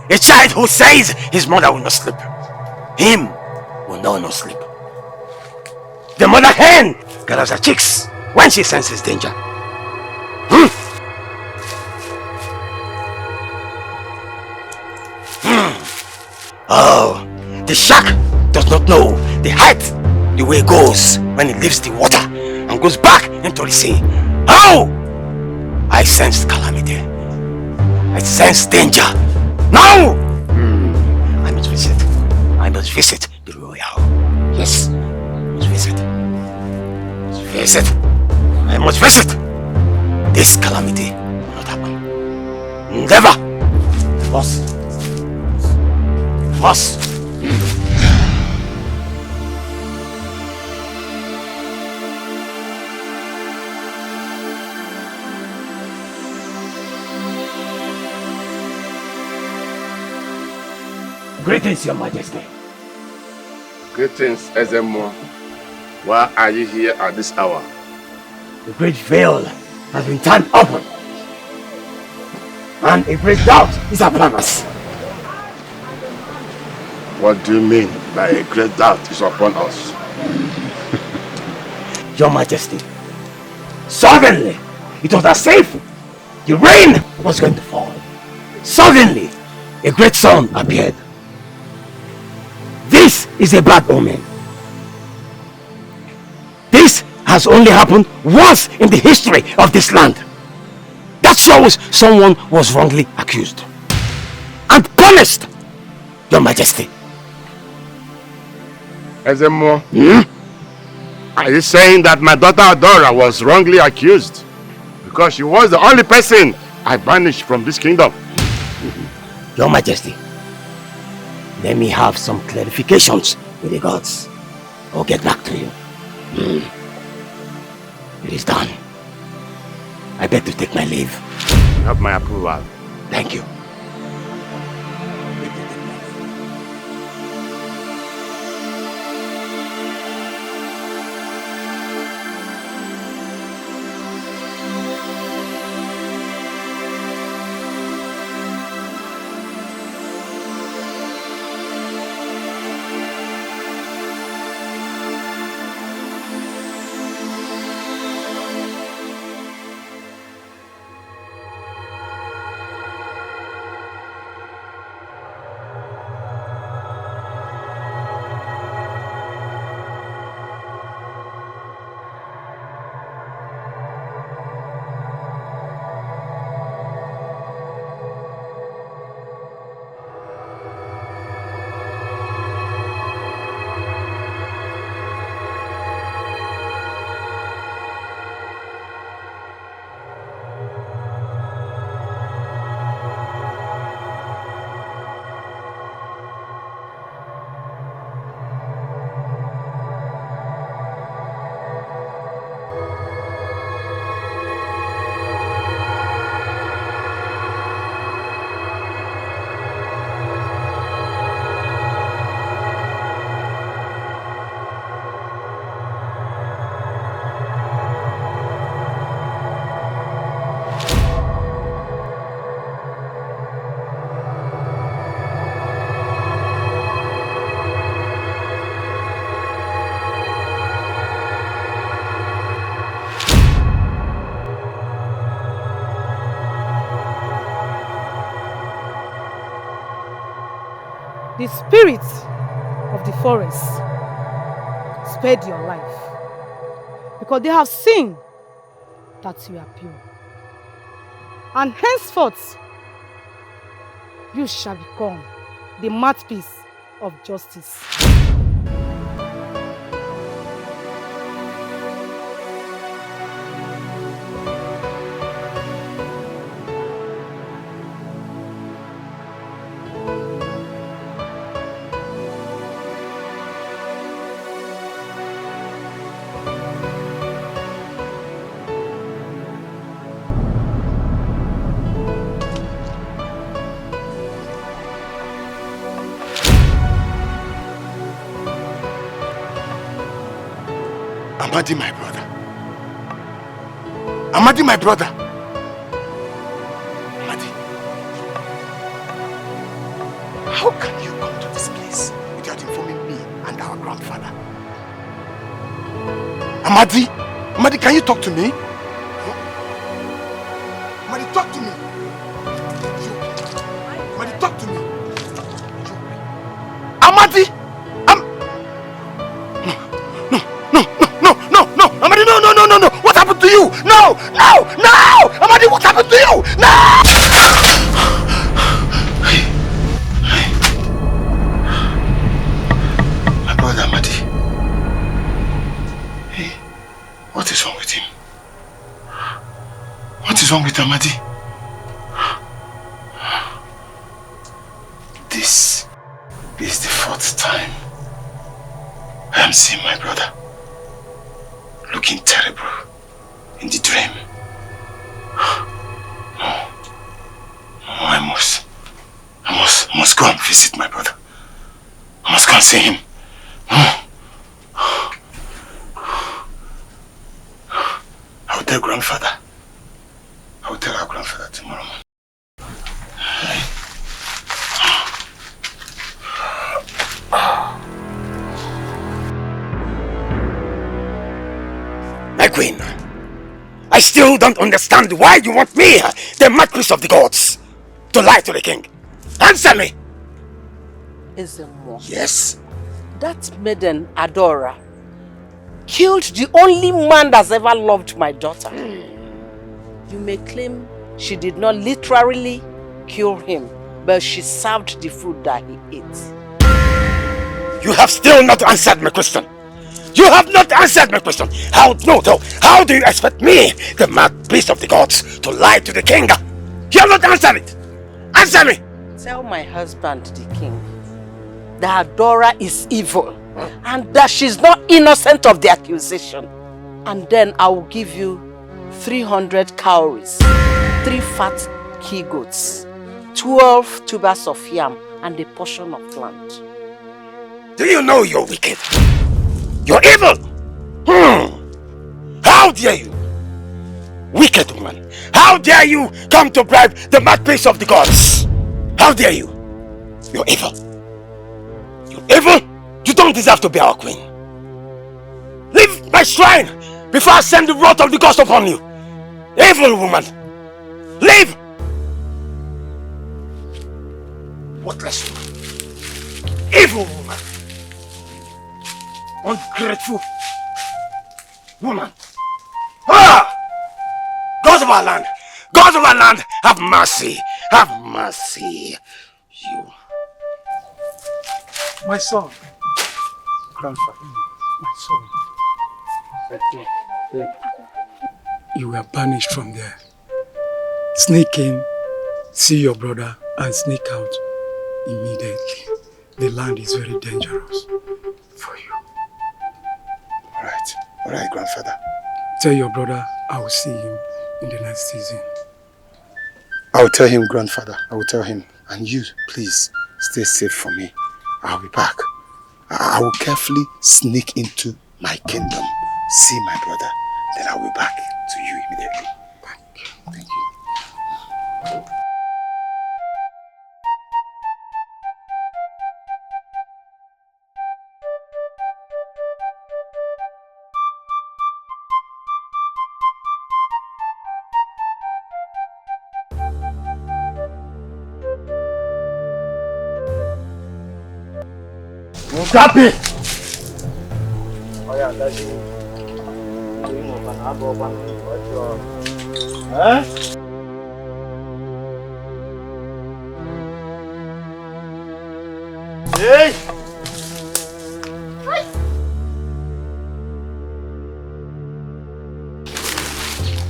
A child who says his mother will not sleep, him will know no sleep. The mother hen gathers her chicks when she senses danger. Oh, the shark does not know the height the way it goes when it leaves the water and goes back into the sea. Oh! I sense calamity. I sense danger. Now! I must visit. I must visit the royal. Yes, I must visit. I must visit. This calamity will not happen. Never. Must. Greetings, Your Majesty. Greetings, Ezemo. Why are you here at this hour? The great veil has been turned open, and a great doubt is upon us. What do you mean by a great doubt is upon us? Your Majesty, suddenly it was as if the rain was going to fall. Suddenly, a great sun appeared. This is a bad omen. This has only happened once in the history of this land. That shows someone was wrongly accused and punished, Your Majesty. Ezemo, are you saying that my daughter Adora was wrongly accused? Because she was the only person I banished from this kingdom. Your Majesty, let me have some clarifications with the gods. I'll get back to you. It is done. I beg to take my leave. You have my approval. Thank you. The spirits of the forest spared your life because they have seen that you are pure. And henceforth, you shall become the mouthpiece of justice. Amadi, my brother. Amadi, my brother. Amadi. How can you come to this place without informing me and our grandfather? Amadi? Amadi, can you talk to me? Amadi, talk to me. Amadi, talk to me. Amadi! Amadi, no! What happened to you? No! Amadi, what happened to you? No! My brother Amadi. Hey, what is wrong with him? What is wrong with Amadi? This is the 4th time I am seeing my brother looking terrible in the dream. No, I must go and visit my brother. I must go and see him. No. I will tell grandfather. I will tell our grandfather tomorrow morning. My queen, I still don't understand why you want me, the mouthpiece of the gods, to lie to the king. Answer me! Ezemo. Yes? That maiden, Adora, killed the only man that's ever loved my daughter. You may claim she did not literally kill him, but she served the food that he ate. You have still not answered my question. You have not answered my question. How do you expect me, the mouthpiece of the gods, to lie to the king? You have not answered it. Answer me. Tell my husband, the king, that Adora is evil and that she's not innocent of the accusation. And then I will give you 300 cowries, 3 fat he-goats, 12 tubers of yam, and a portion of land. Do you know you're wicked? You're evil! How dare you? Wicked woman! How dare you come to bribe the mouthpiece of the gods? How dare you? You're evil! You're evil! You don't deserve to be our queen! Leave my shrine before I send the wrath of the gods upon you! Evil woman! Leave! Worthless woman! Evil woman! Ungrateful woman! Ah! Gods of our land! Gods of our land! Have mercy! Have mercy! You... My son. Grandfather. My son. You were banished from there. Sneak in, see your brother, and sneak out immediately. The land is very dangerous for you. Alright, grandfather. Tell your brother I will see him in the next season. I will tell him, grandfather. I will tell him. And you, please, stay safe for me. I'll be back. I will carefully sneak into my kingdom, see my brother, then I'll be back to you immediately. Thank you. Happy! Oh yeah, that's it. Huh? Hey!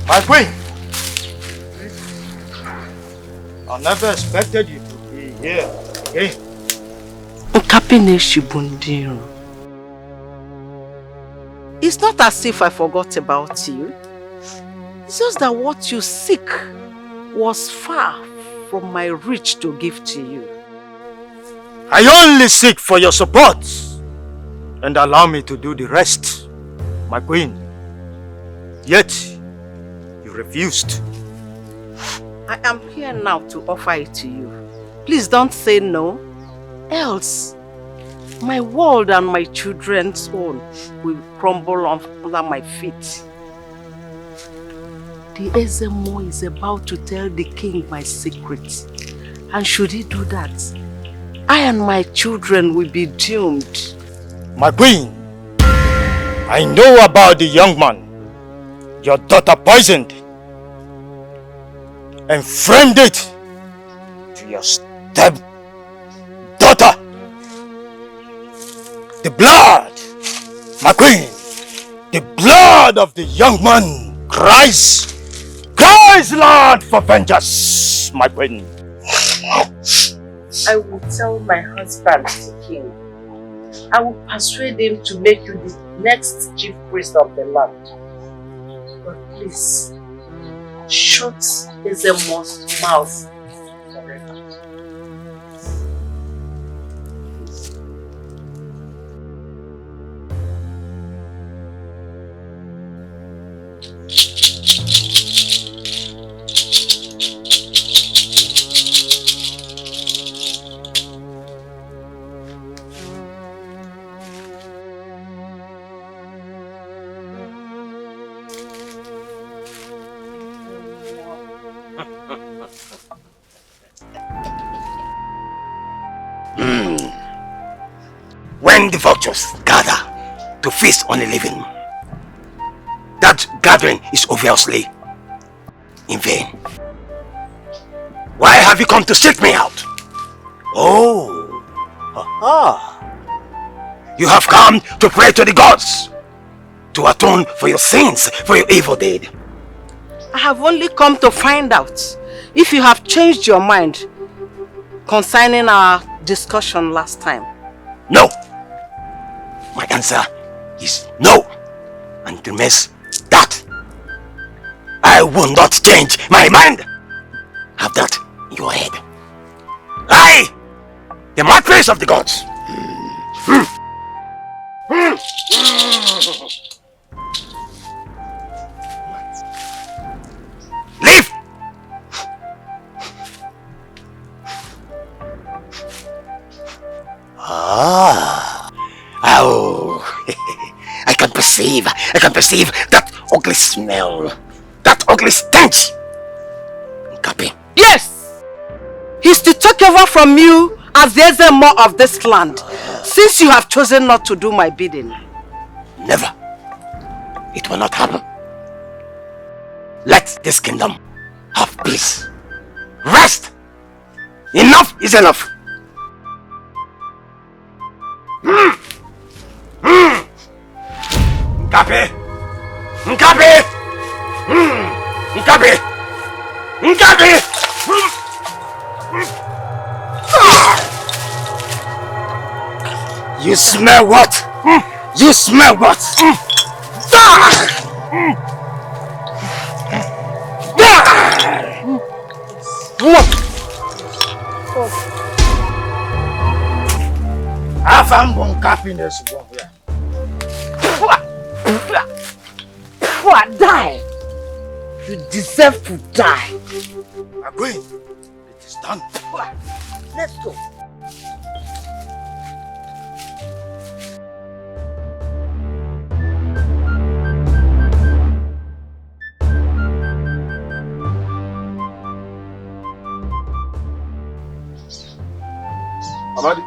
My queen! I never expected you to be here again. It's not as if I forgot about you. It's just that what you seek was far from my reach to give to you. I only seek for your support and allow me to do the rest, my queen. Yet, you refused. I am here now to offer it to you. Please don't say no, else my world and my children's own will crumble under my feet. The Ezemo is about to tell the king my secret. And should he do that, I and my children will be doomed. My queen, I know about the young man your daughter poisoned and framed it to your step-daughter. The blood, my queen, the blood of the young man cries Lord for vengeance, my queen. I will tell my husband, the king. I will persuade him to make you the next chief priest of the land. But please, shut Ezemo's mouth forever. When the vultures gather to feast on the living, that gathering is obviously in vain. Why have you come to seek me out? Oh, you have come to pray to the gods, to atone for your sins, for your evil deed. I have only come to find out if you have changed your mind concerning our discussion last time. No. My answer is no. And to miss that, I will not change my mind. Have that in your head. I, the mouthpiece of the gods. Leave! Oh, I can perceive that ugly smell, that ugly stench. Copy. Yes! He's to take over from you as the Ezemo of this land, since you have chosen not to do my bidding. Never. It will not happen. Let this kingdom have peace. Rest! Enough is enough. Nkapi! Nkapi! Nkapi! Nkapi! You smell what? You smell what? Have I'm going happiness. Die! You deserve to die. Agree. It is done. Let's go. Amadi.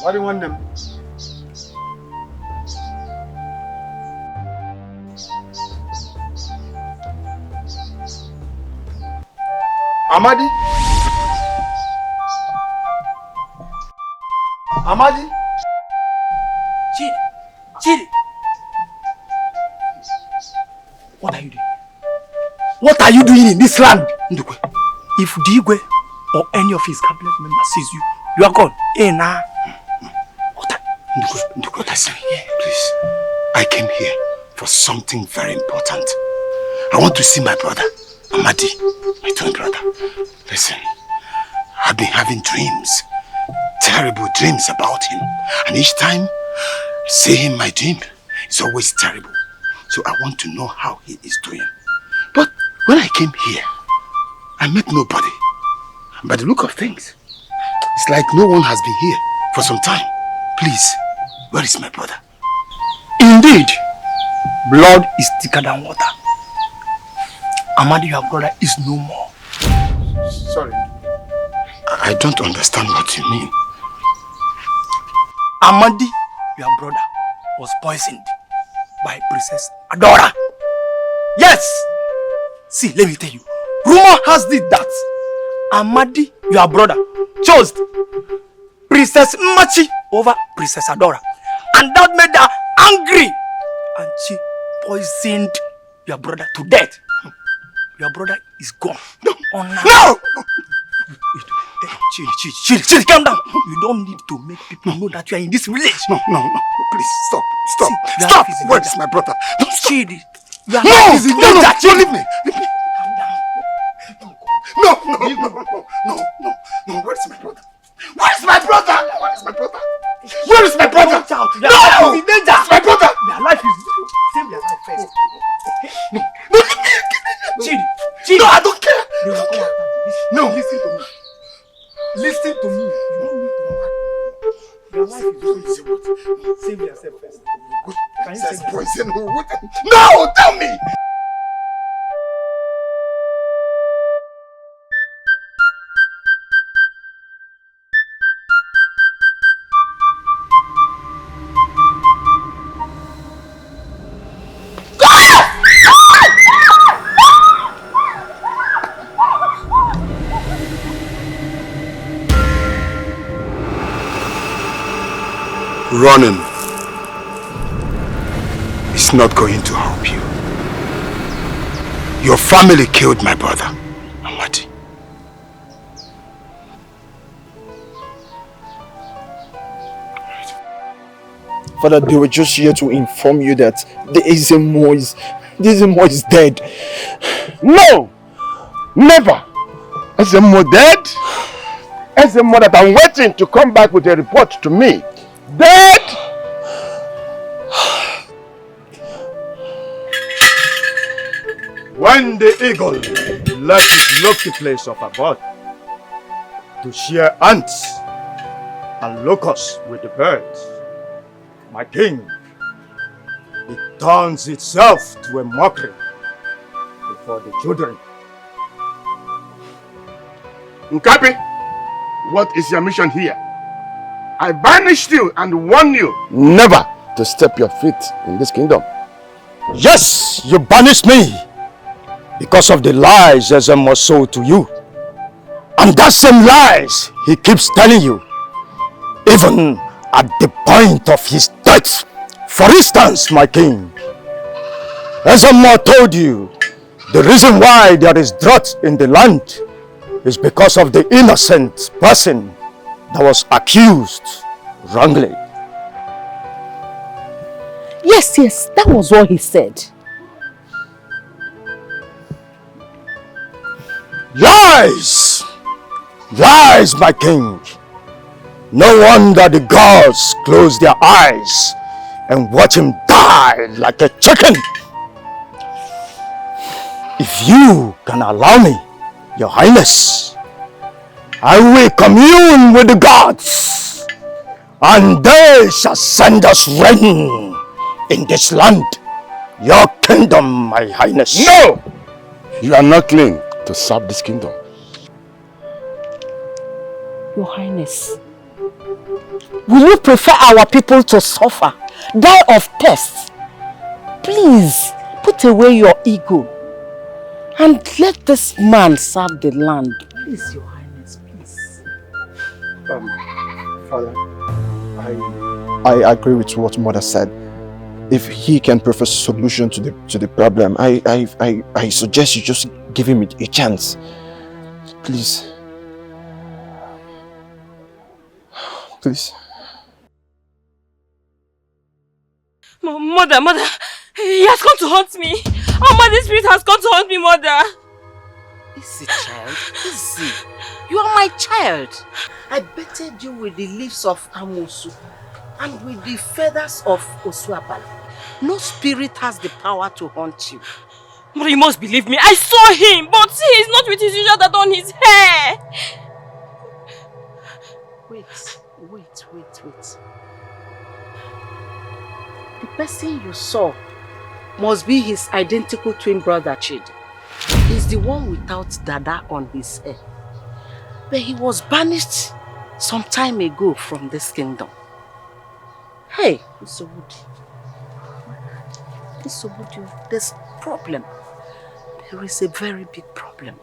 What do you want them? Amadi? Amadi? Chidi! What are you doing? What are you doing in this land, Ndukwe? If Digwe or any of his cabinet members sees you, you are gone. Eh, nah. Ndukwe, listen. Please. I came here for something very important. I want to see my brother, Amadi, my twin brother. Listen, I've been having dreams, terrible dreams about him. And each time I see him in my dream, it's always terrible. So I want to know how he is doing. But when I came here, I met nobody. By the look of things, it's like no one has been here for some time. Please, where is my brother? Indeed, blood is thicker than water. Amadi, your brother, is no more. Sorry. I don't understand what you mean. Amadi, your brother, was poisoned by Princess Adora. Yes! See, let me tell you. Rumor has it that Amadi, your brother, chose Princess Machi over Princess Adora. And that made her angry. And she poisoned your brother to death. Your brother is gone. No! Chill, calm down. You don't need to make people know that you are in this village. No. Please, stop. See, stop. Where is my brother? Chill. No, don't leave me. Calm down. No. Where is my brother? Where is my brother? No! In danger. My brother! Your life is... Save your life first. No, leave me. Chill. No, I don't care. They will come after you. No. Listen to me. Listen to me. You don't need to know. Your life is going to be what? Save yourself first. Can you save poison? No, tell me. Running is not going to help you. Your family killed my brother, Amadi. Father, they were just here to inform you that the Ezemo is dead. No! Never! Ezemo dead? Ezemo that I'm waiting to come back with a report to me. Dead! When the eagle left his lofty place of abode to share ants and locusts with the birds, my king, it turns itself to a mockery before the children. Nkapi, what is your mission here? I banished you and warned you never to step your feet in this kingdom. Yes, you banished me because of the lies Ezemo sold to you. And that same lies he keeps telling you, even at the point of his death. For instance, my king, Ezemo told you the reason why there is drought in the land is because of the innocent person that was accused wrongly. Yes, that was what he said. Lies! Lies, my king! No wonder the gods close their eyes and watch him die like a chicken. If you can allow me, Your Highness, I will commune with the gods, and they shall send us rain in this land, your kingdom, my Highness. No! You are not clean to serve this kingdom. Your Highness, Will you prefer our people to suffer, die of thirst? Please, put away your ego and let this man serve the land. Please, Your Highness, please. Father, I agree with what Mother said. If he can provide a solution to the problem, I suggest you just give him a chance. Please. Please. Mother, he has come to haunt me. Mother's spirit has come to haunt me, Mother. Easy, child, easy. You are my child. I betted you with the leaves of Amosu and with the feathers of Osuapala. No spirit has the power to haunt you. Mother, you must believe me. I saw him, but he is not with his usual that on his hair. Wait. The person you saw must be his identical twin brother, Chidi. He's the one without dada on his hair. But he was banished some time ago from this kingdom. Hey, Isobudi, there's a problem. There is a very big problem.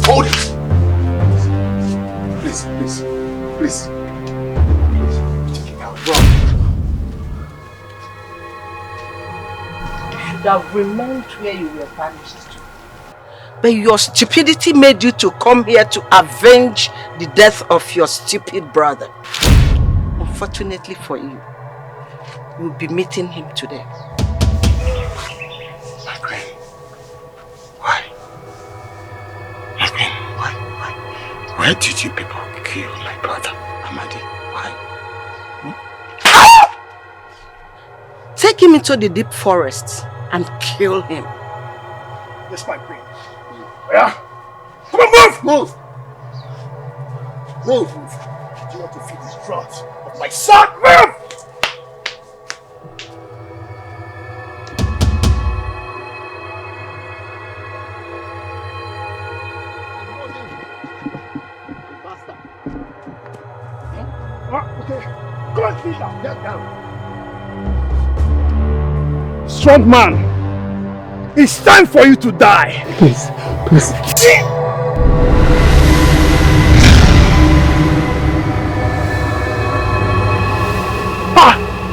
Hold it! Please. Take it out, bro. You should have remained where you were banished to. But your stupidity made you to come here to avenge the death of your stupid brother. Unfortunately for you, you'll be meeting him today. My queen. Why? My queen, why? Why did you people kill my brother, Amadi? Why? Take him into the deep forest and kill him. Yes, my queen. Yeah. Come on, move! Move! Do you want to feed this drought of my son? Move! Okay. Go and feed down. Get down. Strong man, it's time for you to die. Please.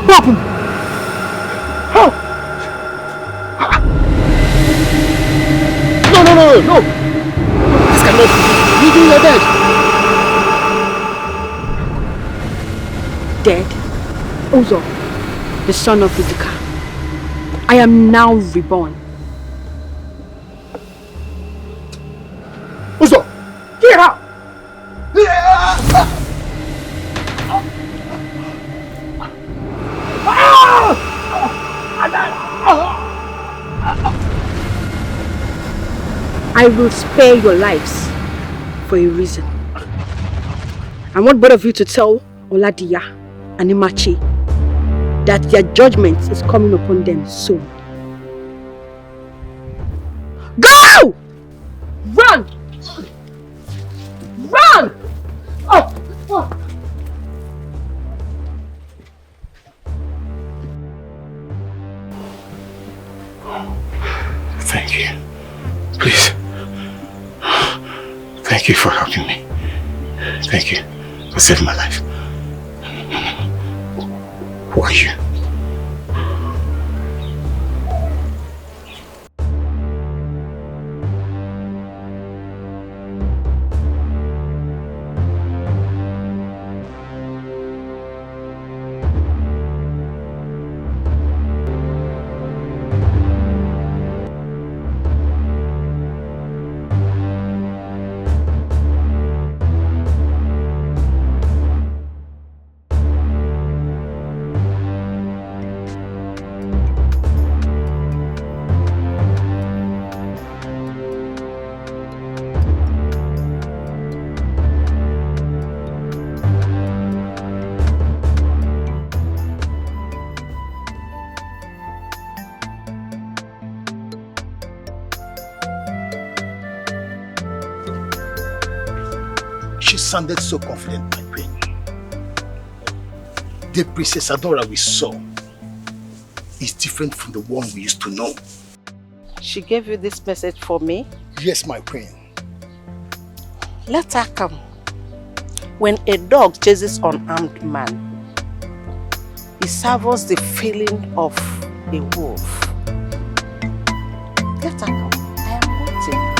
What happened? How? No. This cannot be. You're dead. Dead? Uzo, the son of Uduka. I am now reborn. Uzo, get out! I will spare your lives for a reason. I want both of you to tell Oladiya and Imachi that their judgment is coming upon them soon. Go! Run! Thank you. Please. Thank you for helping me. Thank you for saving my life. Who are you? She sounded so confident, my queen. The Princess Adora we saw is different from the one we used to know. She gave you this message for me? Yes, my queen. Let her come. When a dog chases an armed man, it savours the feeling of a wolf. Let her come. I am waiting.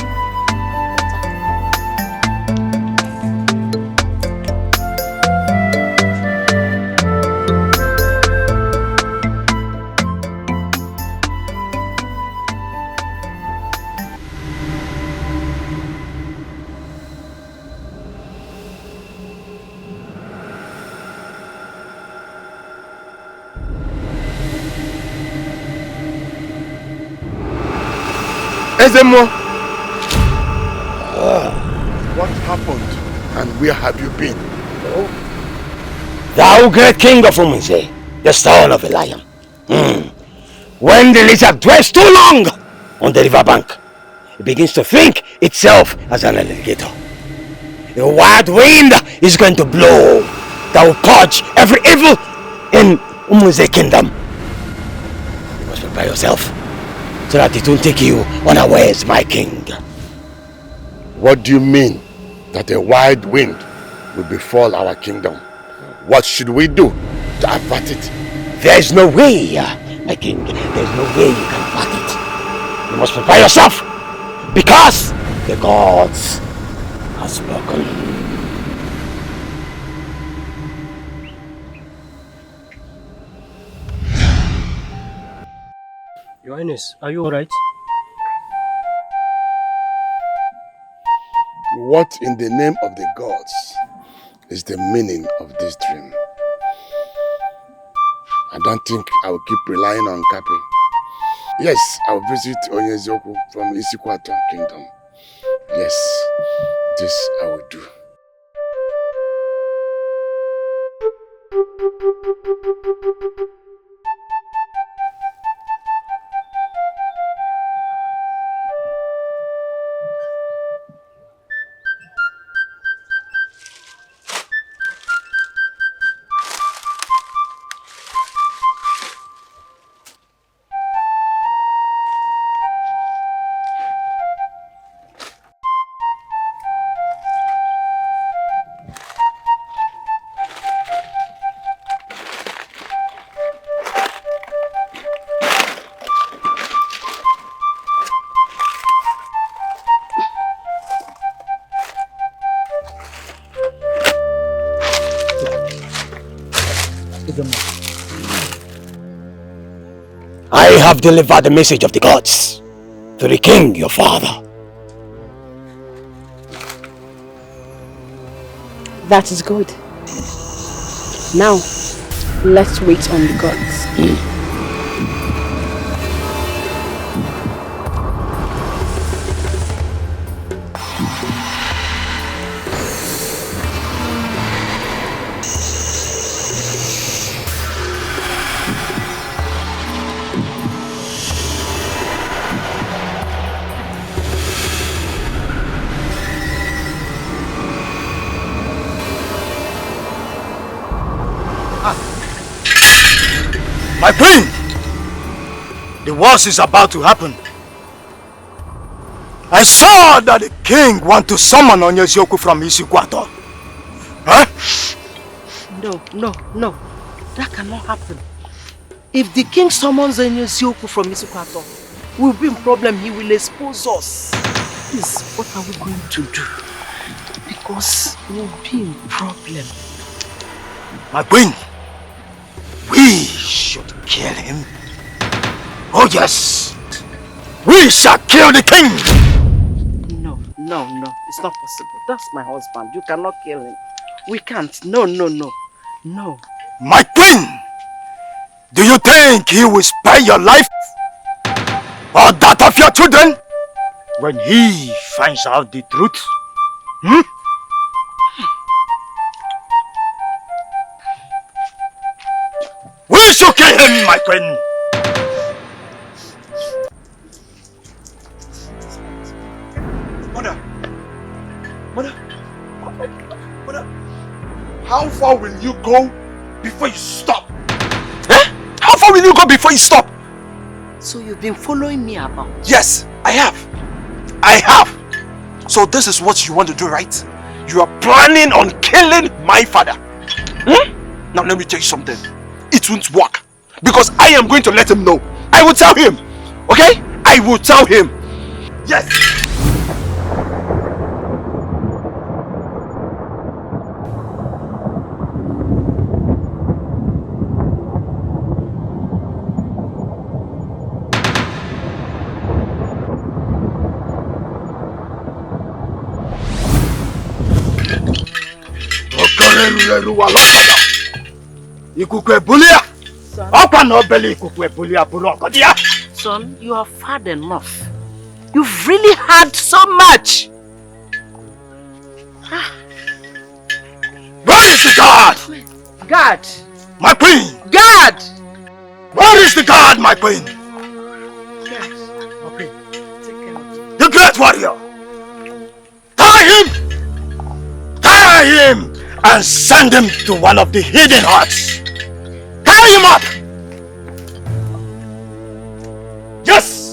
Ezemo! What happened and where have you been? Thou great king of Umunze, the son of a lion. When the lizard dwells too long on the riverbank, it begins to think itself as an alligator. A wild wind is going to blow that will purge every evil in Umunze kingdom. You must prepare yourself so that it won't take you unawares, my king. What do you mean that a wild wind will befall our kingdom? What should we do to avert it? There is no way, my king. There is no way you can avert it. You must prepare yourself, because the gods have spoken. Your Highness, are you alright? What in the name of the gods is the meaning of this dream? I don't think I will keep relying on Kapi. Yes, I will visit Onyezoku from Isikwato Kingdom. Yes, this I will do. I have delivered the message of the gods to the king, your father. That is good. Now, let's wait on the gods. My queen! The worst is about to happen. I saw that the king want to summon Onyesioku from Isikwato. Huh? No. That cannot happen. If the king summons Onyesioku from Isikwato, we'll be in problem. He will expose us. Please, what are we going to do? Because we'll be in problem. My queen, we should kill him. Oh yes, we shall kill the king. No, it's not possible. That's my husband. You cannot kill him. We can't. No. My queen, do you think he will spare your life or that of your children when he finds out the truth? We shall kill him, my queen. Mother! How far will you go before you stop? Eh? How far will you go before you stop? So you've been following me about? Yes, I have. I have. So this is what you want to do, right? You are planning on killing my father. Hmm? Now let me tell you something. It won't work. Because I am going to let him know. I will tell him. Okay? I will tell him. Yes. Son, you have had enough. You've really had so much. Where is the guard? God. My queen. God. Where is the guard, my queen? Okay. The great warrior. Tie him. Tie him and send him to one of the hidden huts. Tie him up. Yes.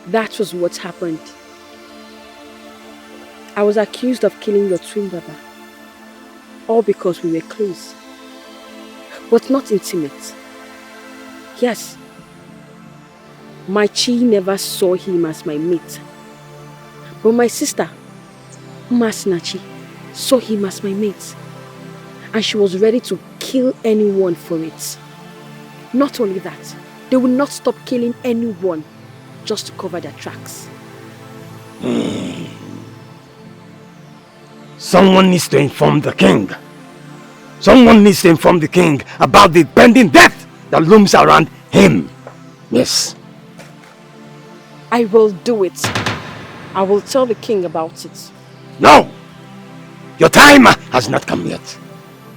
That was what happened. I was accused of killing your twin brother. All because we were close. But not intimate. Yes. My chi never saw him as my mate. But my sister, Masinachi, saw him as my mate. And she was ready to kill anyone for it. Not only that, they would not stop killing anyone just to cover their tracks. Someone needs to inform the king. Someone needs to inform the king about the pending death that looms around him. Yes. I will do it. I will tell the king about it. No! Your time has not come yet.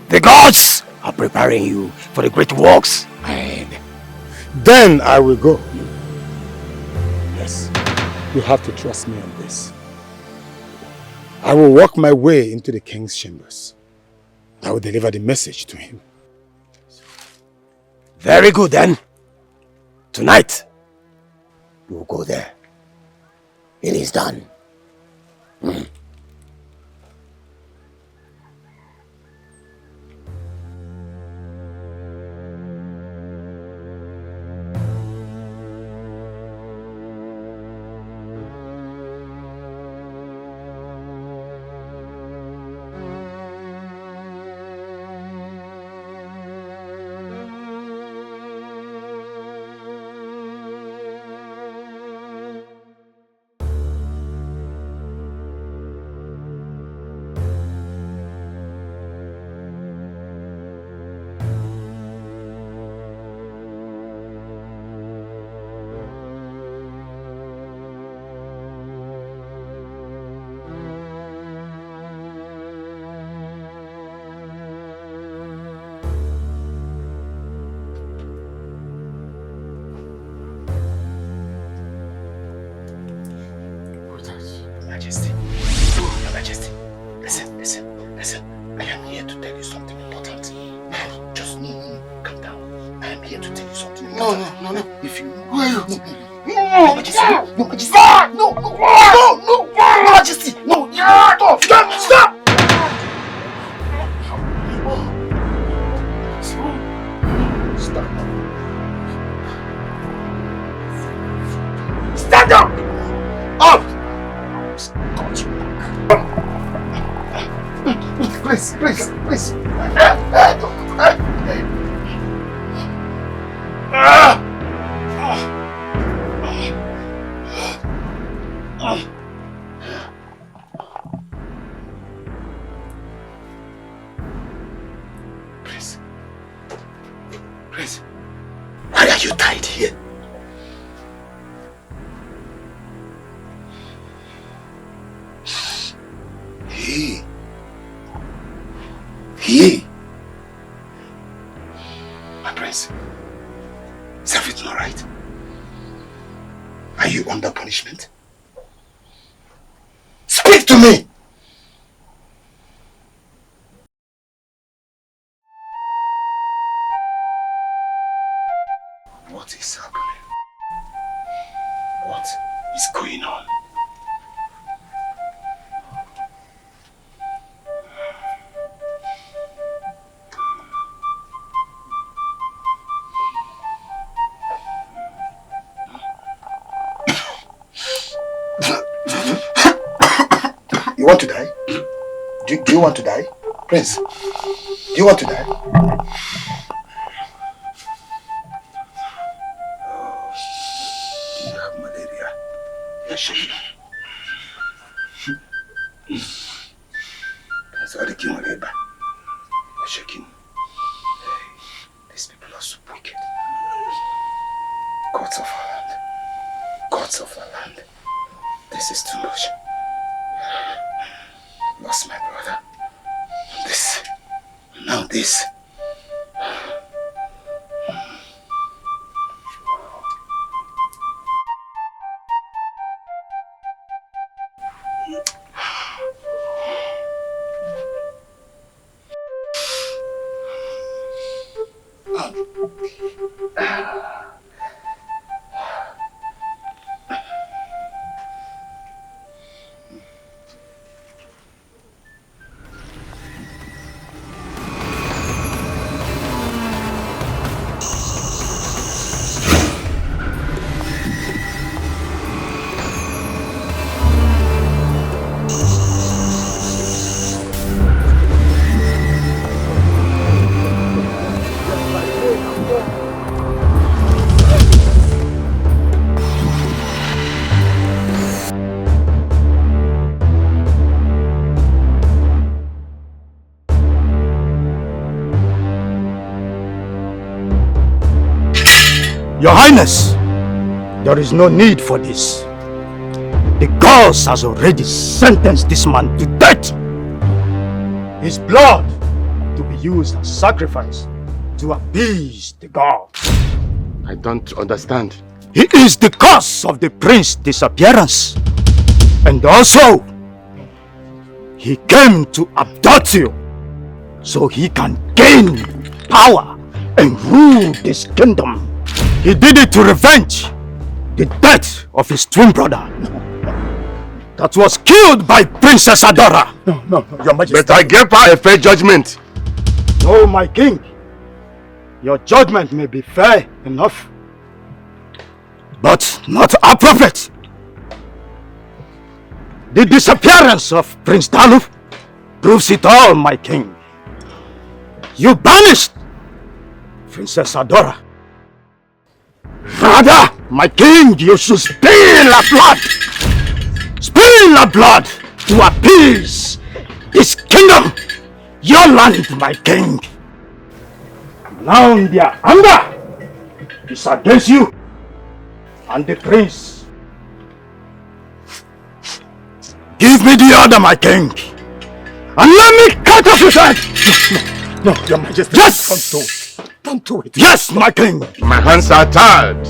The gods are preparing you for the great works ahead. Then I will go. Yes, you have to trust me on this. I will work my way into the king's chambers. I will deliver the message to him. Very good then. Tonight, you will go there. It is done. Majesty. Your Majesty. Listen. I am here to tell you something important. Just calm down. I am here to tell you something important. No. If you... Who are you? No, Majesty. No, Majesty. No, Majesty. No, stop. Stand up! Up! Please. you tied here? Hey! My prince, is everything alright? Are you under punishment? Speak to me! What is happening? What is going on? You want to die? Do you want to die? Prince, do you want to die? Do you have malaria? You're shaking. Sorry, you're shaking. These people are so wicked. Gods of our land. Gods of our land. This is too much. Lost my brother. This. Now this. Your Highness, there is no need for this. The gods has already sentenced this man to death. His blood to be used as sacrifice to appease the gods. I don't understand. He is the cause of the prince's disappearance. And also, he came to abduct you so he can gain power and rule this kingdom. He did it to revenge the death of his twin brother that was killed by Princess Adora. No, Your Majesty. But I gave her a fair judgment. No, my king. Your judgment may be fair enough, but not appropriate. The disappearance of Prince Dalu proves it all, my king. You banished Princess Adora. Rather, my king, you should spill her blood! Spill her blood to appease this kingdom, your land, my king. Now their anger is against you and the prince. Give me the order, my king, and let me cut off his head! No, Your Majesty. Yes! Don't do it. Yes, my king! My hands are tied.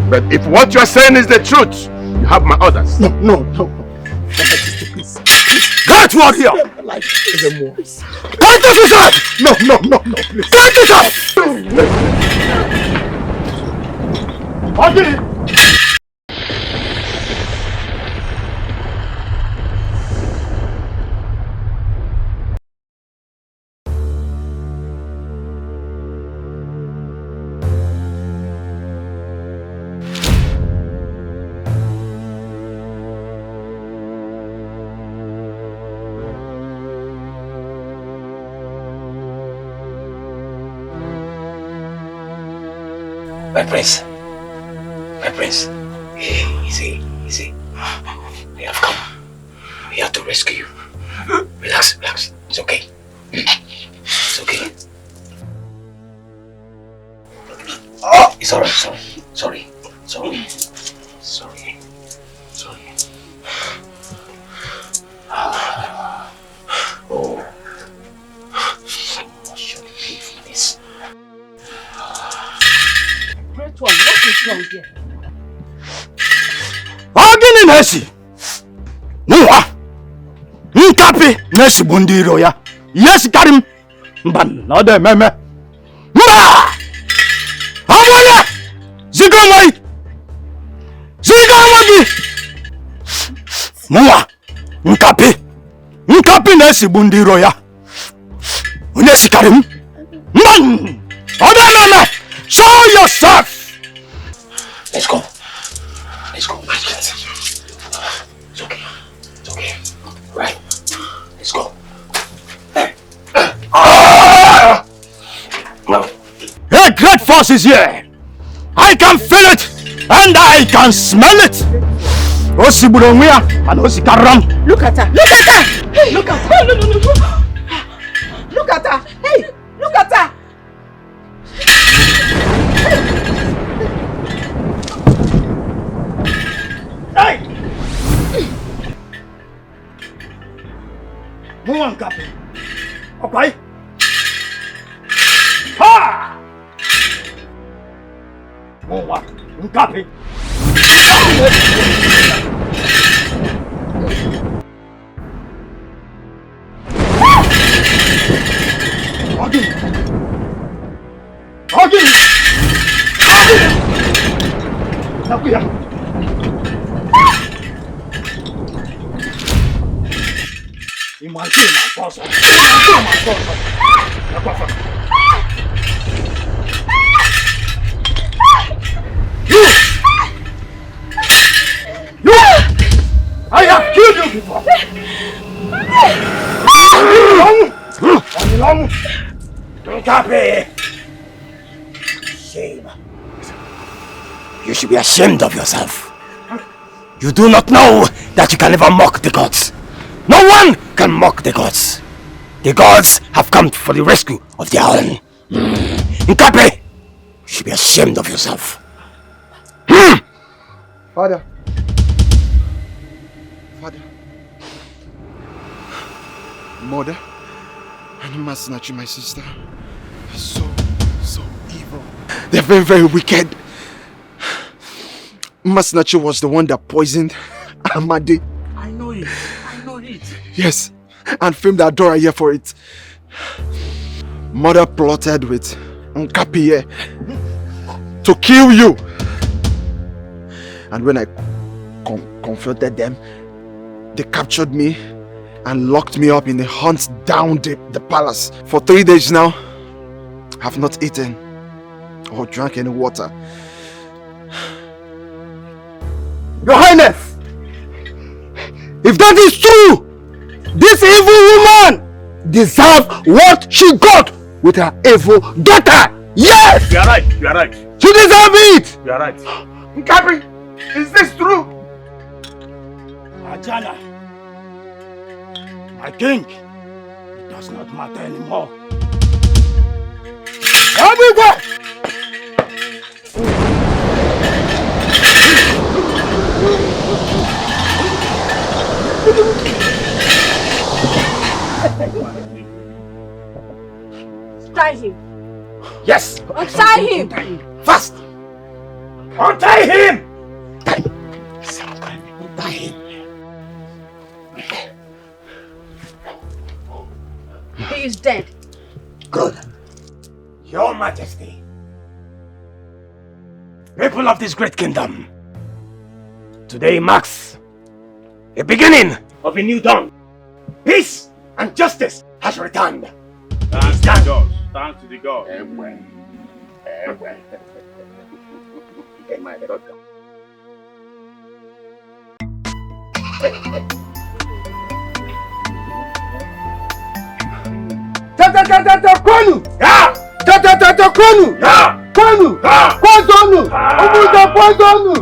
But if what you are saying is the truth, you have my orders. No. Your Majesty, please. Get warrior! My life is a worse. Cut off his head! No, please. Cut it off! Body! My prince, easy. We have come. We have to rescue you. Relax, it's okay. It's okay. Oh! It's alright, sorry. Oh. I should pay for this. Great one, what is wrong here? Agini nesi. Nuwa. Nkapi nesi bundiro ya. Yes karim. Mban nade meme. Mba. Amole. Zigamai. Zigamagi. Nuwa. Nkapi nesi bundiro ya. Nesi karim. Mban. Nade meme. Show yourself. Let's go. It's okay. Right. Let's go. A great force is here. I can feel it and I can smell it. Osiburomia and Osikaram. Look at her. Hey, look at her. No. Look at her. Hey, look at her. Hey! Muang kape. Okay? Ha! Muang kape. Again! Nakuya. Imagine my boss. You! I have killed you before! Long! Shame. You should be ashamed of yourself. You do not know that you can never mock the gods. No one can mock the gods. The gods have come for the rescue of their own. Nkape, you should be ashamed of yourself. Father. Mother, and Masinachi, my sister, so evil. They're very, very wicked. Masinachi was the one that poisoned Amadi. I know it. Yes, and filmed Adora here for it. Mother plotted with Nkapi to kill you. And when I confronted them, they captured me and locked me up in the hunt down the palace. For 3 days now, I have not eaten or drank any water. Your Highness, if that is true, this evil woman deserves what she got with her evil daughter. Yes! You are right. She deserves it! You are right. Nkapi, is this true? Ajana, I think it does not matter anymore. Everywhere! Tie him. Yes! Untie him! Fast! Untie him! Untie him! He is dead. Good. Your Majesty, people of this great kingdom, today marks a beginning of a new dawn. Peace and justice has returned. Thanks to the gods. Thanks to the gods. My daughter. Kwanu! Kwanu! Kwanu! Kwanu!